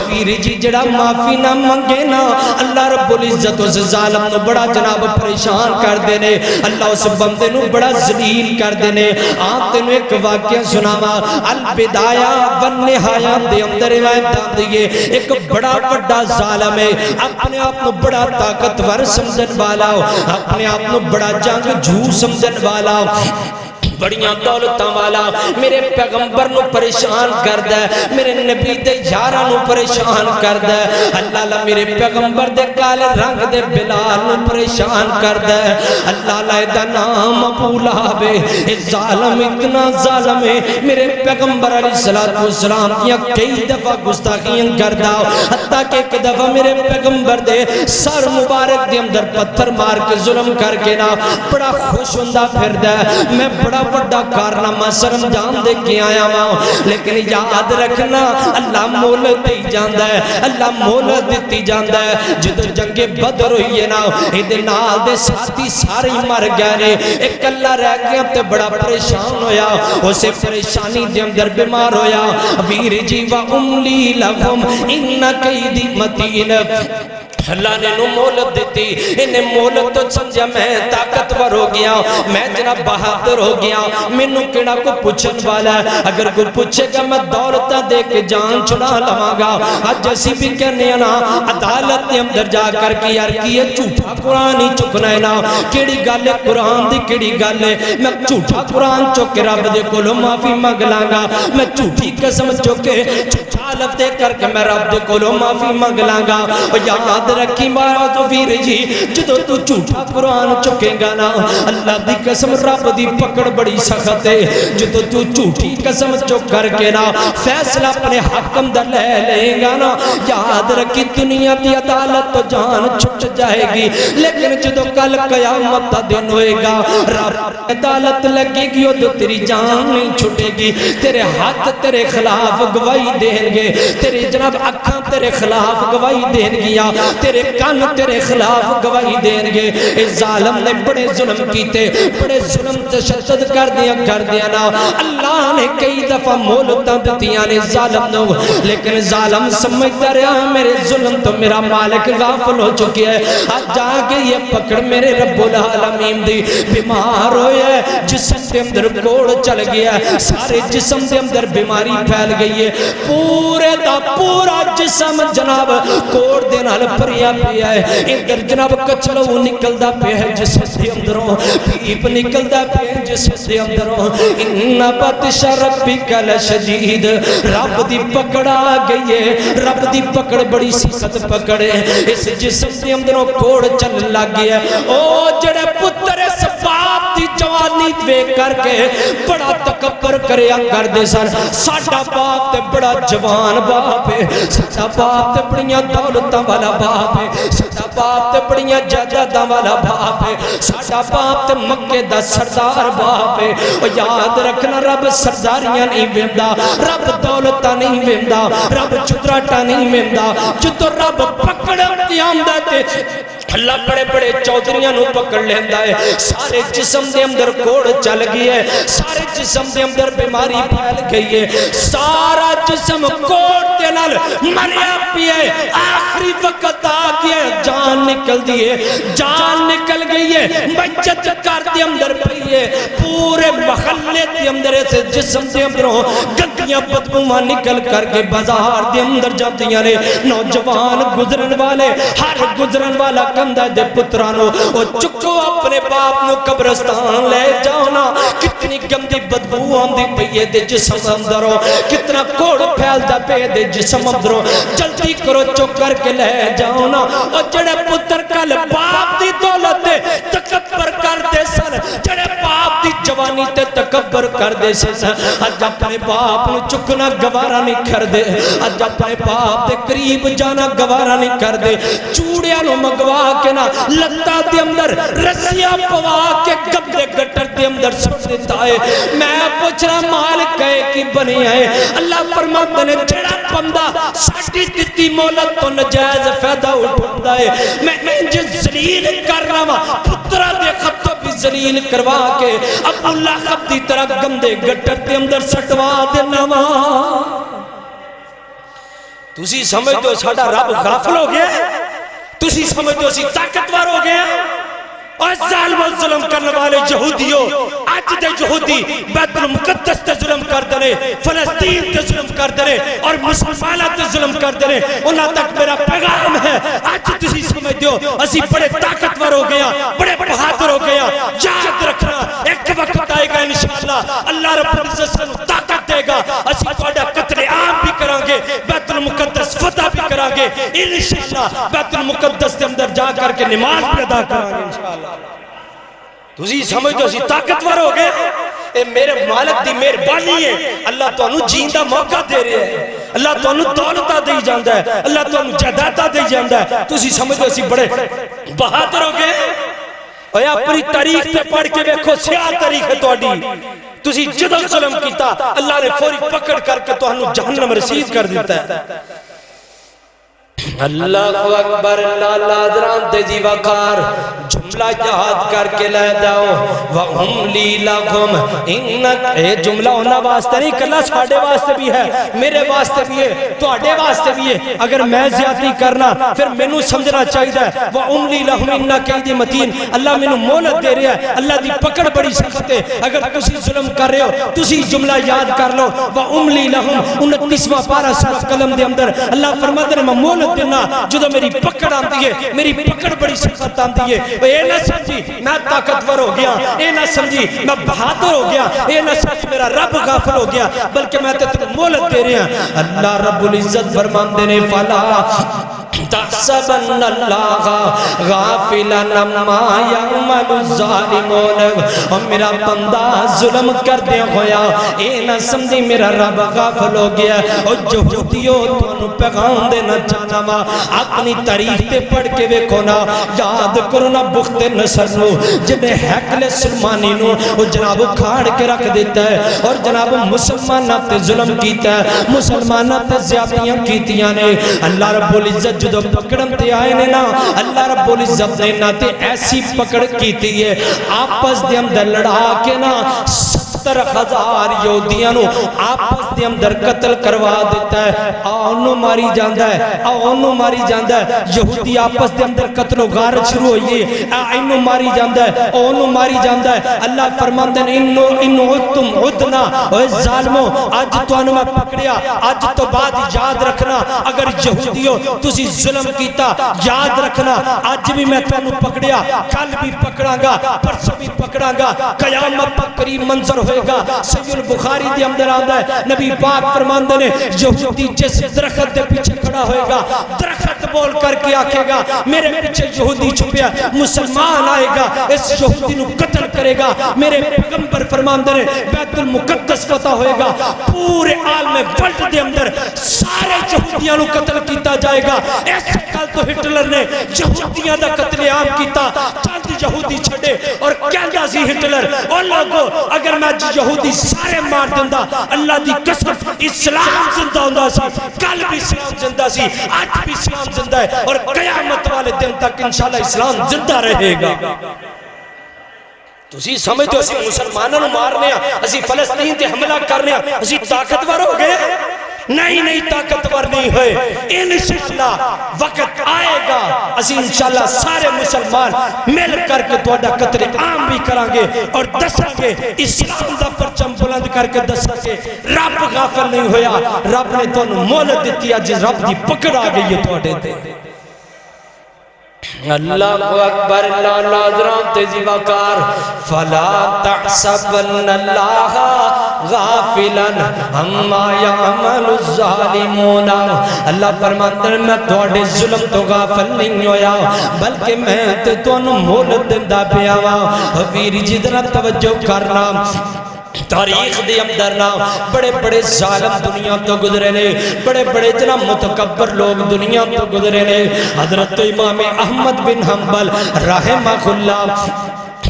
ویر جی جڑا معافی نہ منگے نا اللہ رب العزت اس ظالم نو بڑا جناب پریشان کر دینے اللہ اس بندے نو بڑا ذلیل کر دینے آتے نو ایک واقعہ سناوا البدایہ والنہایہ دے اندر روایت دیئے ایک بڑا بڑا ظالم ہے اپنے آپ نو بڑا طاقتور سمجھن والا اپنے آپ نو بڑا جنگ جھو سمجھن والا بڑیاں دولتاں والا میرے پیغمبر نو پریشان کر دے میرے نبی دے یاراں نو پریشان کر دے اللہ اللہ میرے پیغمبر دے کالے رنگ دے بلال نو پریشان کر دے اللہ اللہ دا نام ابو لہب اے ظالم اتنا ظالم ہے میرے پیغمبر علیہ السلام کیا کئی دفعہ گستاخیاں کر دا حتیٰ کہ ایک دفعہ میرے پیغمبر دے سر مبارک دے اندر پتھر مار کے ظلم کر کے نا بڑا خوش ہوندہ پھر دے میں بڑا بڑا کارنامہ سرم جان دے کے آیا ہوں لیکن یاد رکھنا اللہ مولت دی جاندہ ہے اللہ مولت دیتی جاندہ ہے جدو جنگ بدر ہوئی ہے نا ایدے نال دے ساتھی سارے مر گئے نے ایک اللہ رہ گیا تے بڑا پریشان ہویا اسے پریشانی دے اندر بیمار ہویا ویر جی و املی لہم ان قیدی متین اللہ نے نو مولت دیتی انہیں مولت تو سمجھا میں طاقتور ہو گیا میں جناب بہادر ہو گیا میں نو کڑا کو پوچھن والا ہے اگر کوئی پوچھے گا میں دولتہ دے کے جان چھڑا لواں گا آج جیسی بھی کہنے نا عدالت نے اندر جا کر کے یار کیے جھوٹا قرآن ہی چکنا ہے نا کیڑی گالے قرآن دی کیڑی گالے میں جھوٹا قرآن چکے رب دے کولو معافی مانگ لاں میں جھوٹی قسم چکے جھوٹا لفظ دے کر کے میں رب دے کولو معافی مانگ لاں اور یاد رکھی مارا تو ویر جی جدو تو جھوٹا قرآن چکے گا نا اللہ دی قسم رب دی پکڑ بڑی سخت ہے جدو تو جھوٹی قسم چک کر کے نا فیصلہ اپنے حکم در لے لیں گا نا یاد رکھی دنیا دی عدالت تو جان چھٹ جائے گی لیکن جدو کل قیامت دن ہوئے گا رب عدالت لگے گی تو تیری جان نہیں چھٹے گی تیرے ہاتھ تیرے خلاف گواہی دیں گے تیرے جناب اکھاں تیرے خلاف گواہی دیں گیا تیرے کان تیرے خلاف گواہی دیں گے اس ظالم نے بڑے ظلم کیتے بڑے ظلم تشدد کر دیا نا اللہ نے کئی دفعہ مولتاں دتیاں نے ظالم نو لیکن ظالم سمجھتا رہا میرے ظلم تو میرا مالک غافل ہو چکی ہے آج جا کے یہ پکڑ میرے رب العالمین دی بیمار ہوئے ہے جسم دے اندر کوڑ چل گیا ہے سارے جسم دے اندر بیماری پھیل گئی ہے پورے دا پورا جسم جناب کوڑ دے نال پریا پیا ہے اندر جناب کچلو نکل دا پہ ہے جسم دے اندروں پیپ نکل دا پہ ہے جسم دے اندروں ان بطش ربک لشدید رب دی پکڑا گئی ہے رب دی پکڑ بڑی سخت پکڑ ہے اس جسم دے اندروں کوڑ چل لگ گیا ہے او جڑے پتر اس باپ دی جوانی دے کر کے بڑا تکبر کریا کر دے سر ساڑھا باپ تے بڑا جوان باپ ہے ساڑھا باپ تے بڑیاں دولتاں والا باپ ہے ساڑھا باپ تے بڑیاں جائیداداں والا باپ ہے ساڑھا باپ تے مکے دا سردار باپ ہے اور یاد رکھنا رب سرداریاں نہیں ویندا رب دولتاں نہیں ویندا رب چتراٹا نہیں ویندا جدو رب پکڑ آندا تے اللہ بڑے بڑے چودھریاں نو پکڑ لیندہ ہے سارے جسم دے اندر کوڑ چل گئی ہے سارے جسم دے اندر بیماری پھیل گئی ہے سارا جسم کوڑ دے نال مریا پی ہے آخری وقت آگیا جان نکل دیئے جان نکل گئی ہے مجد کر دے اندر پی ہے پورے محلے دے اندر سے جسم دے اندروں گندیاں بدبوماں نکل کر کے بازار دے اندر جاتیاں نے نوجوان گزرن والے ہر گزرن والا کندہ دے پترانو او چکو اپنے باپ نو قبرستان لے جاؤ نا کتنی گندی بدبو آندی پئیے دے جسم اندرو کتنا کوڑ پھیلدا پے دے جسم اندرو جلدی کرو چک کر کے لے جاؤ نا او جڑے پتر کل باپ دی دولت دے تکبر کر دے سن جڑے باپ دی جوانی تے تکبر کر دے سن اج اپنے باپ نو چکنا گوارا نہیں کر دے اج اپنے باپ دے قریب جانا گوارا نہیں کر دے چوڑیاں نو مگوا کے نا لتا دے اندر رسیاں پوا کے گبدے گٹر دے اندر سٹ دیتا ہے میں پوچھنا مالک کہے کی بنی ہے اللہ فرماتے نے جڑا بندہ ساڑی دیتی مولت تو نجائز فیدہ اٹھتا ہے میں انجھے ذلیل کر رہا پترہ دے خطوں بھی ذلیل کروا کے ابو لہب دی طرح گندے گٹر دے اندر سٹوا دینا تسی سمجھتے ہو ساڑا رب غافل ہو گیا تسی سمجھتے ہو سی طاقتور ہو گیا اور ظالم و ظلم کرنے والے یہودیوں آج دے یہودی بیت المقدس تے ظلم کر دنے فلسطین تے ظلم کر دنے اور مسلمانہ تے ظلم کر دنے انہاں تک میرا پیغام ہے آج تسی سمجھتے ہو اسی بڑے طاقتور ہو گیا بڑے بہادر ہو گیا یاد رکھنا ایک وقت آئے گا انشاءاللہ اللہ رب العزت سے طاقت دے گا اسی بڑا قتل عام بھی کرانگے بیت المقدس فتح بھی کرانگے انشاءاللہ بیت المقدس کے اندر جا کر کے نماز بھی ادا کرانگے انشاءاللہ تُسی سمجھتے ہو سی طاقتور ہو گئے اے میرے مالک دی مہربانی ہے اللہ تو انہوں جیندہ موقع دے رہے ہیں اللہ تو انہوں دولتہ دے جاندہ ہے اللہ تو انہوں جداتہ دے جاندہ ہے تُسی سمجھتے ہو سی بڑے بہادر ہو گئے اور اپنی تاریخ تے پڑھ کے دیکھو سیاہ تاریخ ہے تو اڈی تُسی جدل ظلم کیتا اللہ نے فوری پکڑ کر کے تو انہوں جہنم رسید کر دیتا ہے اللہ اکبر اللہ حضران تیزی وقار جملہ یاد کر کے لے جاؤ وَأُمْلِي لَكُمْ اِنَّكْ اے جملہ ہونا واسطہ نہیں کرنا ساڑھے واسطے بھی ہے میرے واسطے بھی ہے تو آڑے واسطے بھی ہے اگر میں زیادتی کرنا پھر میں نو سمجھنا چاہیے ہے وَأُمْلِي لَهُمْ اِنَّكَ قَيْدِ مَتِين اللہ میں نو مولت دے رہا ہے اللہ دی پکڑ بڑی سخت ہے اگر تسی ظلم کر رہے ہو تسی جملہ یاد کر لو وَأُمْلِي لَهُمْ 29واں پارہ سورہ قلم دے اندر اللہ فرماتے ہیں میں مولت دینا جدو میری پکڑ آنتی ہے میری پکڑ بڑی سخت آنتی ہے اے نہ سمجھی میں طاقتور ہو گیا اے نہ سمجھی میں بہادر ہو گیا اے نہ سمجھی میرا رب غافل ہو گیا بلکہ میں تے مولت دے رہے ہیں اللہ رب العزت فرمان دینے فلا تحسبن اللہ غافلا نما یعمل الظالمون اور میرا بندہ ظلم کر دے ہویا اے نہ سمجھی میرا رب غافل ہو گیا اور یہودیوں تو انہوں پیغام دینا چاہنا ماں اپنی تاریخ تے پڑھ کے ویکھو نا یاد کرو نا بخت نصر نو جنہیں حیکل سلمانی نو وہ جناب کھاڑ کے رکھ دیتا ہے اور جناب مسلمانہ تے ظلم کیتا ہے مسلمانہ تے زیادتیاں کیتیاں نے اللہ رب العزت جدو پکڑم تے آئے نے نا اللہ رب العزت نے نا تے ایسی پکڑ کیتی ہے آپس دے اندر لڑا کے نا 70,000 یہودیاں نو آپس دے اندر قتل کروا دیتا ہے آنو ماری جاندہ ہے آنو ماری جاندہ ہے یہودی آپس دے اندر قتل و غارت شروع ہوئی ہے آنو ماری جاندہ ہے آنو ماری جاندہ ہے اللہ فرمان دیں انو تم عدنا اے ظالموں آج تو انو میں پکڑیا آج تو بعد یاد رکھنا اگر یہودیوں تسی ظلم کیتا یاد رکھنا آج بھی میں تو انو پکڑیا کل بھی پکڑاں گا پرسو بھی پکڑاں گا قیامت پر قریب منظر ہوئے گا صحیح البخاری دے اندر آدھا ہے نبی پاک فرمان دے یہودی جس درخت دے پیچھے کھڑا ہوئے گا درخت بول کر کے آکے گا میرے پیچھے یہودی چھپیا مسلمان آئے گا اس یہودی نو قتل کرے گا میرے پیغمبر فرمان دے بیت المقدس فتح ہوئے گا پورے عالم ورلڈ دے اندر سارے یہودیاں نو قتل کیتا جائے گا ایسے کل تو ہٹلر نے یہودیاں دا قتل عام کیتا چاند یہودی چھڑے اور کہندا سی ہٹلر اور لوگوں اگر میں یہودی سارے مار دندا اللہ دی قسم اسلام زندہ ہوندہ سی کل بھی اسلام زندہ سی آج بھی اسلام زندہ ہے اور قیامت والے دن تک انشاءاللہ اسلام زندہ رہے گا تو اسی سمجھتے ہو اسی مسلمانوں مارنے ہیں اسی فلسطین تے حملہ کرنے ہیں اسی طاقتور ہو گئے نہیں طاقتور نہیں ہوئے انشاءاللہ وقت آئے گا اسی انشاءاللہ سارے مسلمان مل کر کے توڑا قتل عام بھی کرانگے اور دسیں گے اسلام دا پرچم بلند کر کے دسیں گے رب غافل نہیں ہویا رب نے تو انہوں مولت دیتی ہے جس رب دی پکڑ آ گئی ہے توڑے دے اللہ اکبر لالا حضرات تیزی وقار فلا تحسبن اللہ غافلا عما یعمل الظالمون اللہ فرماتے ہیں میں تواڈے ظلم تو غافل نہیں ہویا بلکہ میں تے تانوں مہلت دیندا پیا وا ویر جی ذرا توجہ کرنا تاریخ دے اندر نا بڑے بڑے ظالم دنیا تو گزرے نے بڑے بڑے جناب متکبر لوگ دنیا تو گزرے نے حضرت امام احمد بن حنبل رحمہ اللہ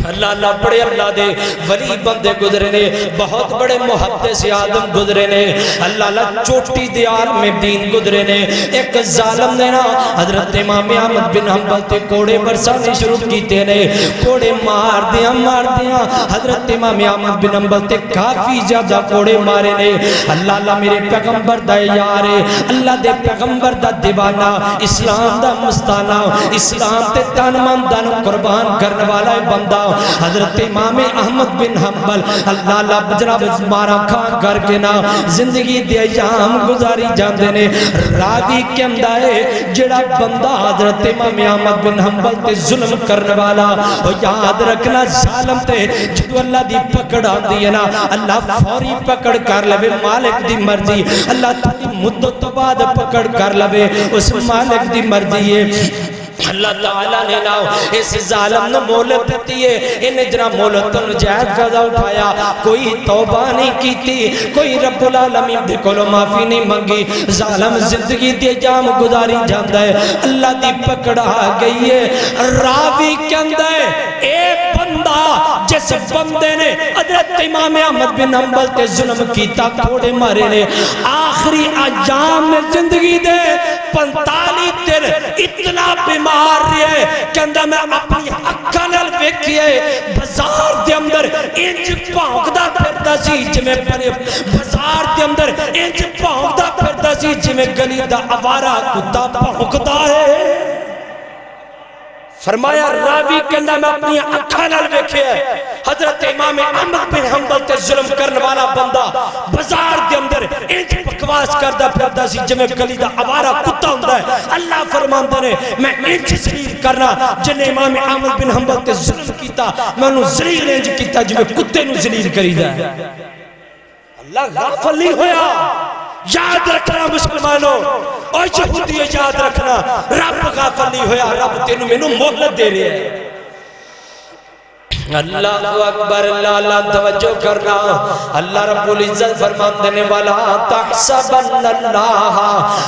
اللہ بڑے اللہ دے ولی بندے گزرے نے بہت بڑے محدث آدم گزرے نے اللہ چوٹی دیال میں دین گزرے نے ایک ظالم نے نا حضرت امام احمد بن حنبل تے کوڑے برسانے شروع کیتے نے کوڑے مار دیا حضرت امام احمد بن حنبل تے کافی زیادہ کوڑے مارے نے اللہ میرے پیغمبر دا یار اللہ دے پیغمبر دا دیوانہ اسلام دا مستانہ اسلام تے تن من دن قربان کرنے والا بندہ حضرت امام احمد بن حنبل اللہ جناب مارا کھان کر کے نا زندگی دے ایام گزاری جاندے نے راوی کے اندائے جڑا بندہ حضرت امام احمد بن حنبل تے ظلم کرنے والا وہ یاد رکھنا ظالم تے جدو اللہ دی پکڑ آندی ہے نا اللہ فوری پکڑ کر لوے مالک دی مرضی اللہ تالی مدت بعد پکڑ کر لوے اس مالک دی مرضی ہے اللہ تعالیٰ نے ناؤ اس ظالم نے مولت دیتی ہے انہیں جناب مولت نجائد فضا اٹھایا کوئی توبہ نہیں کی تھی کوئی رب العالمین دے کولو معافی نہیں منگی ظالم زندگی دے جام گزاری جاندہ ہے اللہ دی پکڑ آ گئی ہے راوی کے اندر اے بندہ جس بندے نے حضرت امام احمد بن حنبل تے ظلم کیتا کوڑے مارے نے آخری ایام میں زندگی دے 45 دن اتنا بیمار رہے کہ اندر میں اپنی اکھانل ویکھئے بازار دے اندر انج پھونکدا پھردا سی جویں بازار دے اندر انج پھونکدا پھردا سی جویں گلی دا آوارہ کتا پھونکدا ہے فرمایا راوی کے اندر میں اپنی اکھانل ویکھے حضرت امام احمد بن حنبل تے ظلم کرنے والا بندہ بازار دے اندر انج بکواس کردہ پھردا سی جمیں گلی دا آوارہ کتا ہوندا ہے اللہ فرماندہ نے میں انج ذلیل کرنا جن امام احمد بن حنبل تے ظلم کیتا میں انہوں ذلیل انج کیتا جمیں کتے نو ذلیل کری دا ہے اللہ غافل نہیں ہویا یاد رکھنا مسلمانوں اور یہودی یاد رکھنا رب غافل نہیں ہویا رب تینوں میں مہلت دے رہے ہیں اللہ اکبر اللہ توجہ کرنا اللہ رب العزت فرمان دینے والا تحسبن اللہ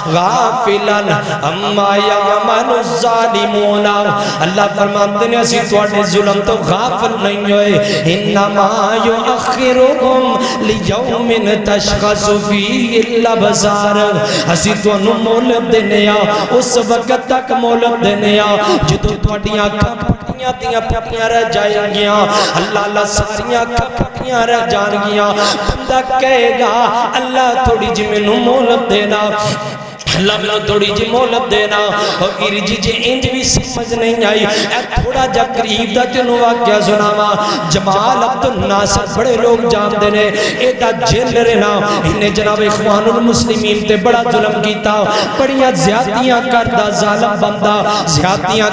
غافلا اما یعمل الظالمون اللہ فرمان دینے اسی توڑے ظلم تو غافل نہیں ہوئے انما یؤخرکم لیوم تشخص فی الابصار اسی توڑے مولت دینے اس وقت تک مولت دینے جدو توڑیاں پٹیاں تیاں پٹیاں رہ جائیں گیا اللہ اللہ ساریاں کپٹیاں رہ جان گیا بندہ کہے گا اللہ تھوڑی جی میں نو مولت دینا اللہ میں تھوڑی جی مولت دینا اور میری جی انج بھی سمجھ نہیں آئی اے تھوڑا جا قریب دا جنو واقعہ سناوا جمال عبد الناصر بڑے لوگ جان دینے ایڈا جیل رہنا انہیں جناب اخوان المسلمین تے بڑا ظلم کیتا بڑیاں زیادتیاں کردہ ظالم بندہ زیادتیاں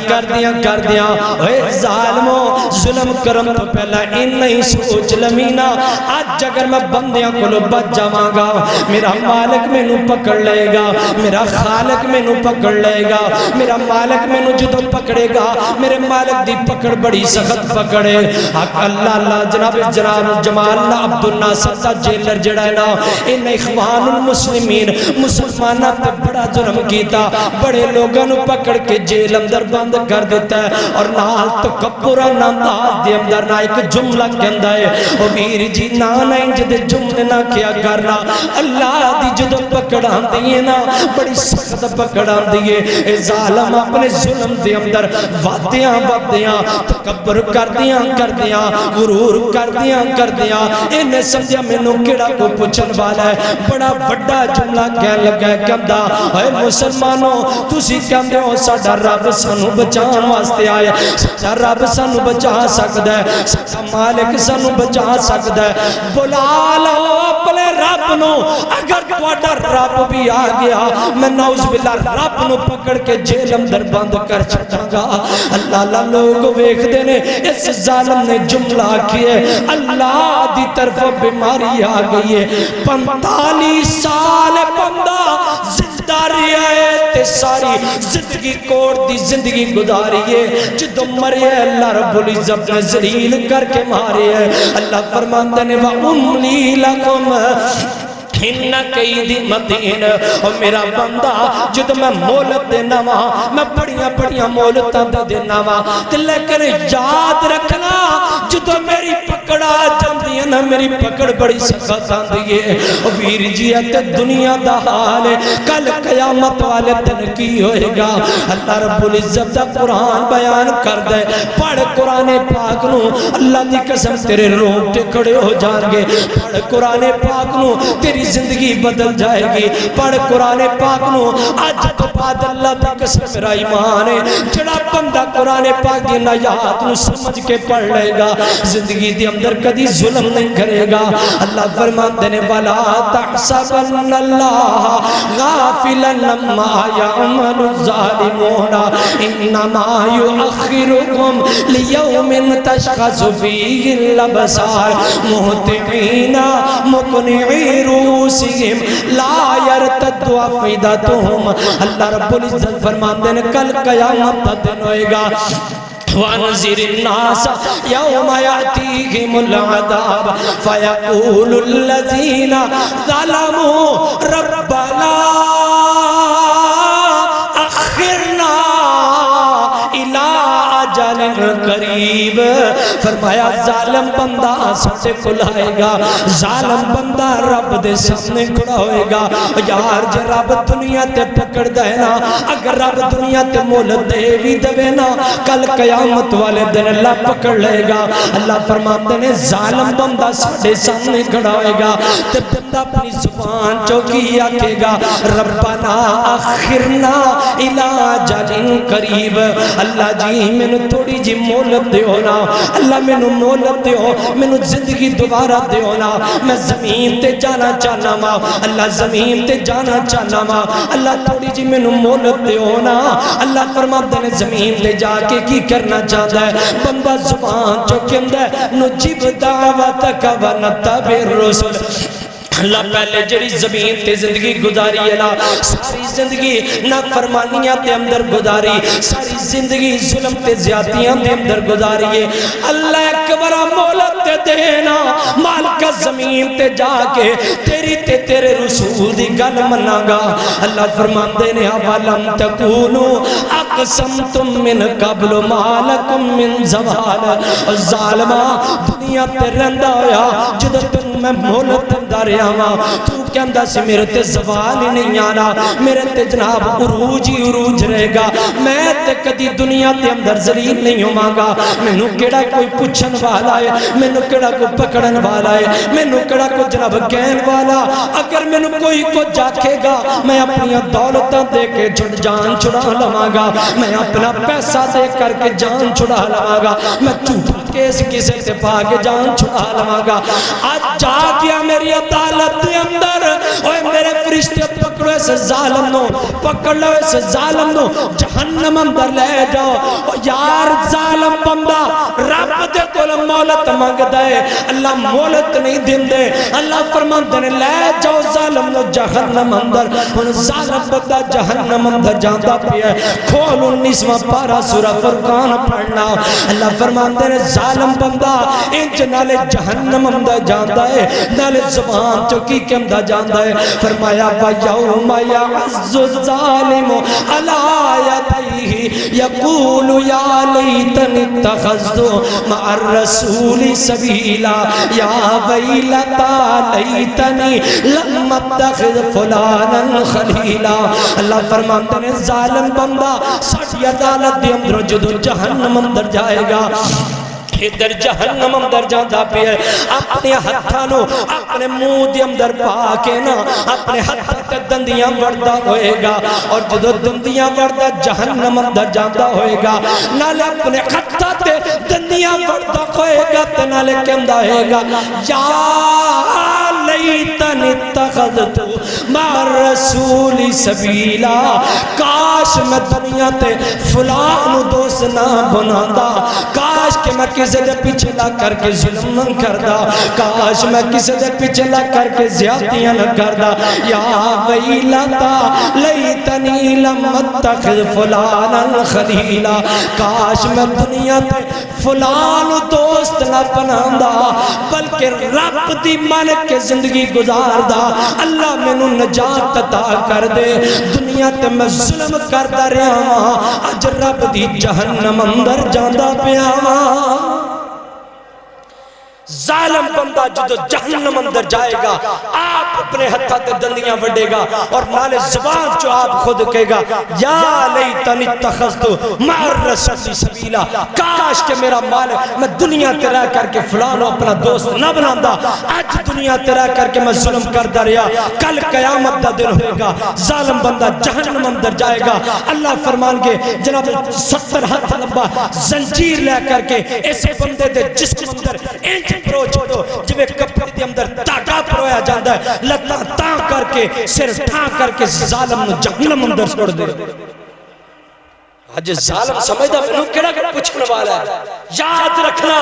کردیاں اے ظالموں ظلم کرم تو پہلا ان نہیں سوچ لمینا آج اگر میں بندیاں کو لو بچ جاواں گا میرا مالک میں نو پکڑ لے گا میرا خالق میں نو پکڑ لے گا میرا مالک میں نو جدو پکڑے گا میرے مالک دی پکڑ بڑی سخت پکڑے اللہ اللہ جناب جمال عبد الناصر دا جیلر جڑا ہے نا ان اخوان المسلمین مسلمانہ پہ بڑا ظلم کیتا بڑے لوگوں پکڑ کے جیل اندر بند کر دیتا ہے اور نال تکبرہ نانداز دے اندر نہ ایک جملہ کہندہ ہے او ویر جی نانا انجدے جملے نہ کیا کرنا اللہ دی جدو پکڑان دیئے نا بڑی سخت پکڑان دیئے اے ظالم اپنے ظلم دے اندر وعدیاں تکبر کر دیاں غرور کر دیاں انہیں سمجھا میں نو کیڑا کو پچھن والا ہے بڑا بڑا جملہ کہہ لگا ہے کہندہ اے مسلمانوں تسی کہندے ہو ساڑھا رب سانو بچان واسطے آئے ساڑھا رب سانو بچا سکتا ہے ساڑھا مالک سانو بچا سکتا ہے بلا لو اپنے رب نو اگر تواڈا رب بھی آ گیا میں نعوذ باللہ رب نو پکڑ کے جیل اندر بند کر چھڑا گا۔ اللہ اللہ لوگ ویکھ دے نے اس ظالم نے جملہ کیے اللہ دی طرف بیماری آ گئی ہے 45 سال بندہ زندہ رہا ہے تے ساری زندگی کوڑ دی زندگی گزاری ہے جدو مرے اللہ رب العزت نے ذلیل کر کے مارے ہے۔ اللہ فرماندے نے وَأُمْلِي لَكُمْ ہن قید متین اور میرا بندہ جد میں مولت دینا وہاں میں بڑیاں مولتاں دے دینا وہاں تے لیکن یاد رکھنا جدو میری پکڑا جاندی ہے نا میری پکڑ بڑی سخت آندی ہے ویر جی تے دنیا دا حال ہے کل قیامت والے دن کی ہوئے گا۔ اللہ رب العزت دا قرآن بیان کر دے پڑھ قرآن پاک نو اللہ دی قسم تیرے رونگٹے کھڑے ہو جان گے پڑھ قرآن پاک نو تیری زندگی بدل جائے گی پڑھ قرآن پاک نو آج تو بعد اللہ دی قسم میرا ایمان ہے جڑا بندہ قرآن پاک کی آیات نو سمجھ کے پڑھ لے گا زندگی دی اندر کدی ظلم نہیں کرے گا۔ اللہ فرماتے نے وَلَا تَحْسَبَنَّ اللَّهَ غَافِلًا عَمَّا يَعْمَلُ الظَّالِمُونَ إِنَّمَا يُؤَخِّرُهُمْ لِيَوْمٍ تَشْخَصُ فِيهِ الْأَبْصَارُ مُهْطِعِينَ مُقْنِعِي رُؤُوسِهِمْ لَا يَرْتَدُّ أَفْئِدَتُهُمْ۔ اللہ رب العزت فرماتے ہیں کل قیامت کا دن ہوئے گا وَانذِرِ النَّاسَ يَوْمَ يَأْتِيهِمُ الْعَذَابُ فَيَقُولُ الَّذِينَ ظَلَمُوا رَبَّنَا أَخِّرْنَا إِلَىٰ أَجَلٍ قریب فرمایا ظالم بندہ سچے کھلائے گا ظالم بندہ رب دے سامنے کھڑا ہوئے گا یار جے رب دنیا تے پکڑ دے نا اگر رب دنیا تے مولت دے بھی دے نا کل قیامت والے دن اللہ پکڑ لے گا۔ اللہ فرماتے نے ظالم بندہ ساڑھے سامنے کھڑا ہوئے گا تے بندہ اپنی زبان چوکی آکے گا ربنا آخرنا الى اجل قریب اللہ جی میں نے تھوڑی جی مولت دے ہونا اللہ میں نے مولت دے ہو میں نے زندگی دوبارہ دے ہونا میں زمین تے جانا چاہنا ماں اللہ زمین تے جانا چاہنا ماں اللہ تھوڑی جی میں نے مولت دے ہونا اللہ فرماتے نے زمین تے جا کے کی کرنا چاہتا ہے بندہ زبان چوکیم دے نجیب دعوتک و نتبع الرسل اللہ پہلے جری زمین تے زندگی گزاری اللہ ساری زندگی نافرمانیاں تے اندر گزاری ساری زندگی ظلم تے زیادتیاں تے اندر گزاری ہے اللہ ایک برا مولت تے دینا مالکہ زمین تے جا کے تیری تے تیرے رسول دی گل منا گا۔ اللہ فرماندے نے اولم تکونو اقسمتم من قبل مالکم من زوال ظالمہ دنیا تے رہندا ہویا جدو تم میں مولت داریا تو کہندہ سے میرے تے زوال ہی نہیں آنا میرے تے جناب عروج ہی عروج رہے گا میں تے کدی دنیا تے اندر ذلیل نہیں ہوں گا میں نو کیڑا کوئی پوچھن والا ہے میں نو کیڑا کوئی پکڑن والا ہے میں نو کیڑا کوئی جناب گین والا اگر میں نو کوئی کو جاکے گا میں اپنی دولتاں دے کے جان چھڑا لواں گا میں اپنا پیسہ دے کر کے جان چھڑا لواں گا میں جھوٹا کیس کسے سے پا کے جان چھڑا لواں گا آج جا گیا میری عدالت دے اندر اوے میرے فرشتے پکڑو اس ظالم نو پکڑ لو اس ظالم نو جہنم اندر لے جاؤ او یار ظالم بندہ رب دے کول مولت مانگ دے اللہ مولت نہیں دین دے اللہ فرماندے نے لے جاؤ ظالم نو جہنم اندر ان ظالم بندہ جہنم اندر جاندا پیا کھول 19واں پارہ سورہ فرقان پڑھنا اللہ فرماندے نے ظالم بندہ انج نالے جہنم اندر جاندا ہے نالے زبان چوکی کے اندر جاندا ہے فرمایا وَيَوْمَ يَعَزُّ الظَّالِمُ عَلَىٰ يَدَيْهِ يَقُولُ يَا لَيْتَنِي اتَّخَذْتُ مَعَ الرَّسُولِ سَبِيلًا يَا وَيْلَتَا لَيْتَنِي لَمْ أَتَّخِذْ فُلَانًا خَلِيلًا اللہ فرماتے ہیں ظالم بندہ ساڑھی عدالت دے اندر جدو جہنم اندر جائے گا ادھر جہنم اندر جاندہ پہ ہے اپنے ہتھانوں اپنے منہ دے اندر پا کے نا اپنے ہتھا تے دندیاں وردہ ہوئے گا اور جدو دندیاں وردہ جہنم اندر جاندہ ہوئے گا نالے اپنے ہتھا تے دندیاں وردہ ہوئے گا تے نالے کہندہ ہوئے گا یا لیتنی اتخذت مع الرسول سبیلا، کاش میں دنیا تے فلان دوست نہ بنادا، کاش کہ میں کسی دے پیچھے لگ کر کے ظلم نہ کردا، کاش میں کسی دے پیچھے لگ کر کے زیادتیاں نہ کردا، یا ویلتا لیتنی لم اتخذ فلانا خلیلا، کاش میں دنیا تے فلان دوست نہ بنادا بلکہ رب دی من کے زندگی گزاردا۔ اللہ مینوں نجات عطا کر دے، دنیا تے میں ظلم کردا رہا ہاں، اج رب دی جہنم اندر جاندا پیا ہاں۔ ظالم بندہ جدو جہنم اندر جائے گا، آپ اپنے ہتھا تے دندیاں وڈے گا اور نالے زبان جو آپ خود کہے گا یا لیتنی اتخذت مع الرسول سبیلا، کاش کہ میرا مالک میں دنیا تے رہ کر کے فلانو اپنا دوست نہ بناندا، آج دنیا تے رہ کر کے میں ظلم کردا رہا، کل قیامت دا دن ہوئے گا، ظالم بندہ جہنم اندر جائے گا۔ اللہ فرمان گے جناب 70 ہاتھ لمبا زنجیر لے کر کے اس بندے دے جسم اندر انج پرو چھوڑو جوے کپڑے دے اندر داغا پرویا جاندہ ہے، لتاں تاں کر کے سر ٹھاں کر کے ظالم نو جہنم اندر چھوڑ دے۔ آج ظالم سمجھدا میں کیڑا پوچھنے والا ہے، یاد رکھنا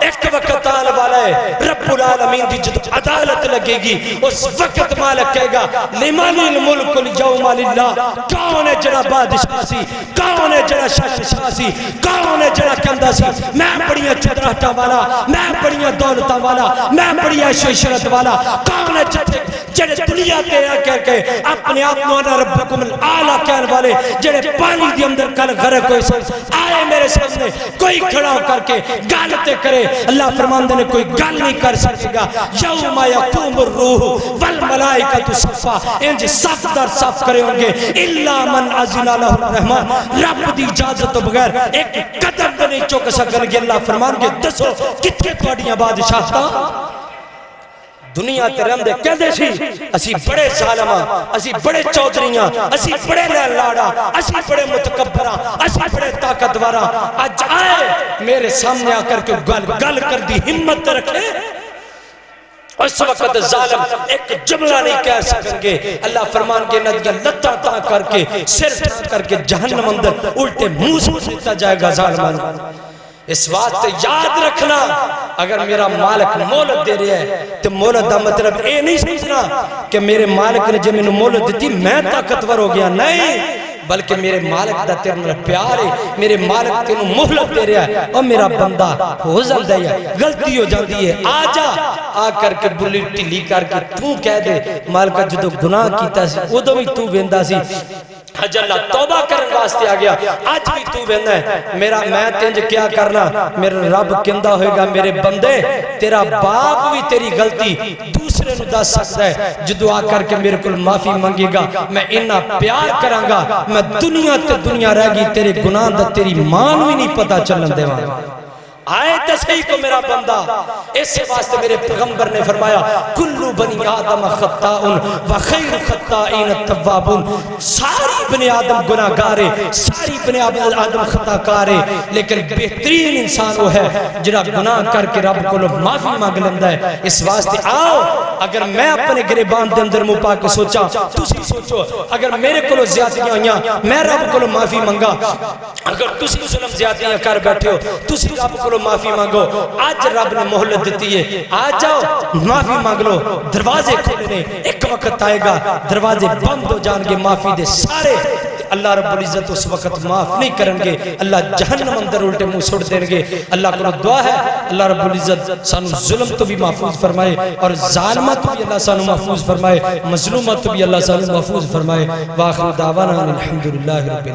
ایک وقت آنے والا ہے رب العالمین دی جد عدالت لگے گی، اس وقت مالک کہے گا لمن الملک اليوم للہ، کون ہے جڑا بادشاہ سی، کون ہے جڑا شہنشاہ سی، کون ہے جڑا کہندا سی میں بڑیاں چدراہٹاں والا، میں بڑیاں دولتاں والا، میں بڑی عیش و عشرت والا، کون ہے جڑے دنیا تے آ کر کے اپنے آپ کو انا ربکم الاعلی کہنے والے، جڑے پانی دی اندر کل غرق ہوئے سن، آئے میرے سامنے کوئی کھڑا ہو کر کے گالتے کرے، اللہ فرماندے نے کوئی گال نہیں کر سکے گا، یوم یقوم الروح والملائکۃ صفا، انج صف در صف کرے ہوں گے، الا من اذن له الرحمن، رب دی اجازت تو بغیر ایک قدم بھی نہیں چک سکن گے۔ اللہ فرمان گے دسو کتنے تواڈیاں بادشاہتاں دنیا تے رہندے کہندے سی اسی بڑے ظالماں، اسی بڑے چودھریاں، اسی بڑے لاڑا، اسی بڑے متکبراں، اسی بڑے طاقتوراں، اج آئے میرے سامنے آ کر کے گل کر دی ہمت رکھے، اس وقت ظالم ایک جملہ نہیں کہہ سکیں گے۔ اللہ فرمان کے ندیاں لتاں تاں کر کے سر ٹھا کر کے جہنم اندر الٹے منہ سے دیتا جائے گا ظالمان۔ اس واسطے یاد رکھنا اگر میرا مالک مولت دے رہا ہے تو مولت دا مطلب اے نہیں سمجھنا کہ میرے مالک نے جب میں نے مولت دیتی میں طاقتور ہو گیا، نہیں، بلکہ میرے مالک دا تیرے میں پیار ہے، میرے مالک تیرے مہلت دے رہا ہے، اور میرا بندہ ہو جاندہ ہے، غلطی ہو جاندی ہے، آجا آ کر کے بلی ٹلی کر کے تو کہہ دے مالکہ جدو گناہ کیتا سی ادو بھی تو ویندہ سی، حج اللہ توبہ کرن واسطے آ گیا، آج بھی تو ویندہ ہے، میرا میں تینج کیا کرنا، میرا رب کندہ ہوئے گا میرے بندے، تیرا باپ بھی تیری غلطی دوسرے نو دس سکتا ہے، جدو آ کر کے میرے کل معافی منگے گا میں انہا پیار کرانگا، میں دنیا تے دنیا رہ گی تیرے گناہ دا تیری مان بھی نہیں پتا چلن دے وہاں۔ آئے تصحیح کو میرا بندہ، اس سے واسطے میرے پیغمبر نے فرمایا کلو بنی آدم خطاؤن وخیر خطائین التوابون، ساری بنی آدم گناہ گارے، ساری بنی آدم خطا کارے، لیکن بہترین انسان وہ ہے جنہا گناہ کر کے رب کو لوگ معافی مانگ لندہ ہے۔ اس واسطے آؤ اگر میں اپنے گریبان دے اندر منہ پا کے سوچا، تسی سوچو اگر میرے کو لوگ زیادتیاں ہوئیاں میں رب کو لوگ معافی مانگا، اگر تسی ظلم زیادتیاں کر بیٹھے ہو تسی رب کو لوگ معافی مانگو، آج رب نے مہلت دیتی ہے، آج جاؤ معافی مانگ لو، دروازے کھولنے ایک وقت آئے گا دروازے بند ہو جان گے معافی دے سارے، اللہ رب العزت اس وقت معاف نہیں کرنگے، اللہ جہنم اندر الٹے منہ سڑ دینگے۔ اللہ کو دعا ہے اللہ رب العزت سانو ظلم تو بھی محفوظ فرمائے اور ظالمت بھی اللہ سانو محفوظ فرمائے، مظلومت بھی اللہ سانو محفوظ فرمائے۔ وآخر دعوانا الحمدللہ رب العالمین۔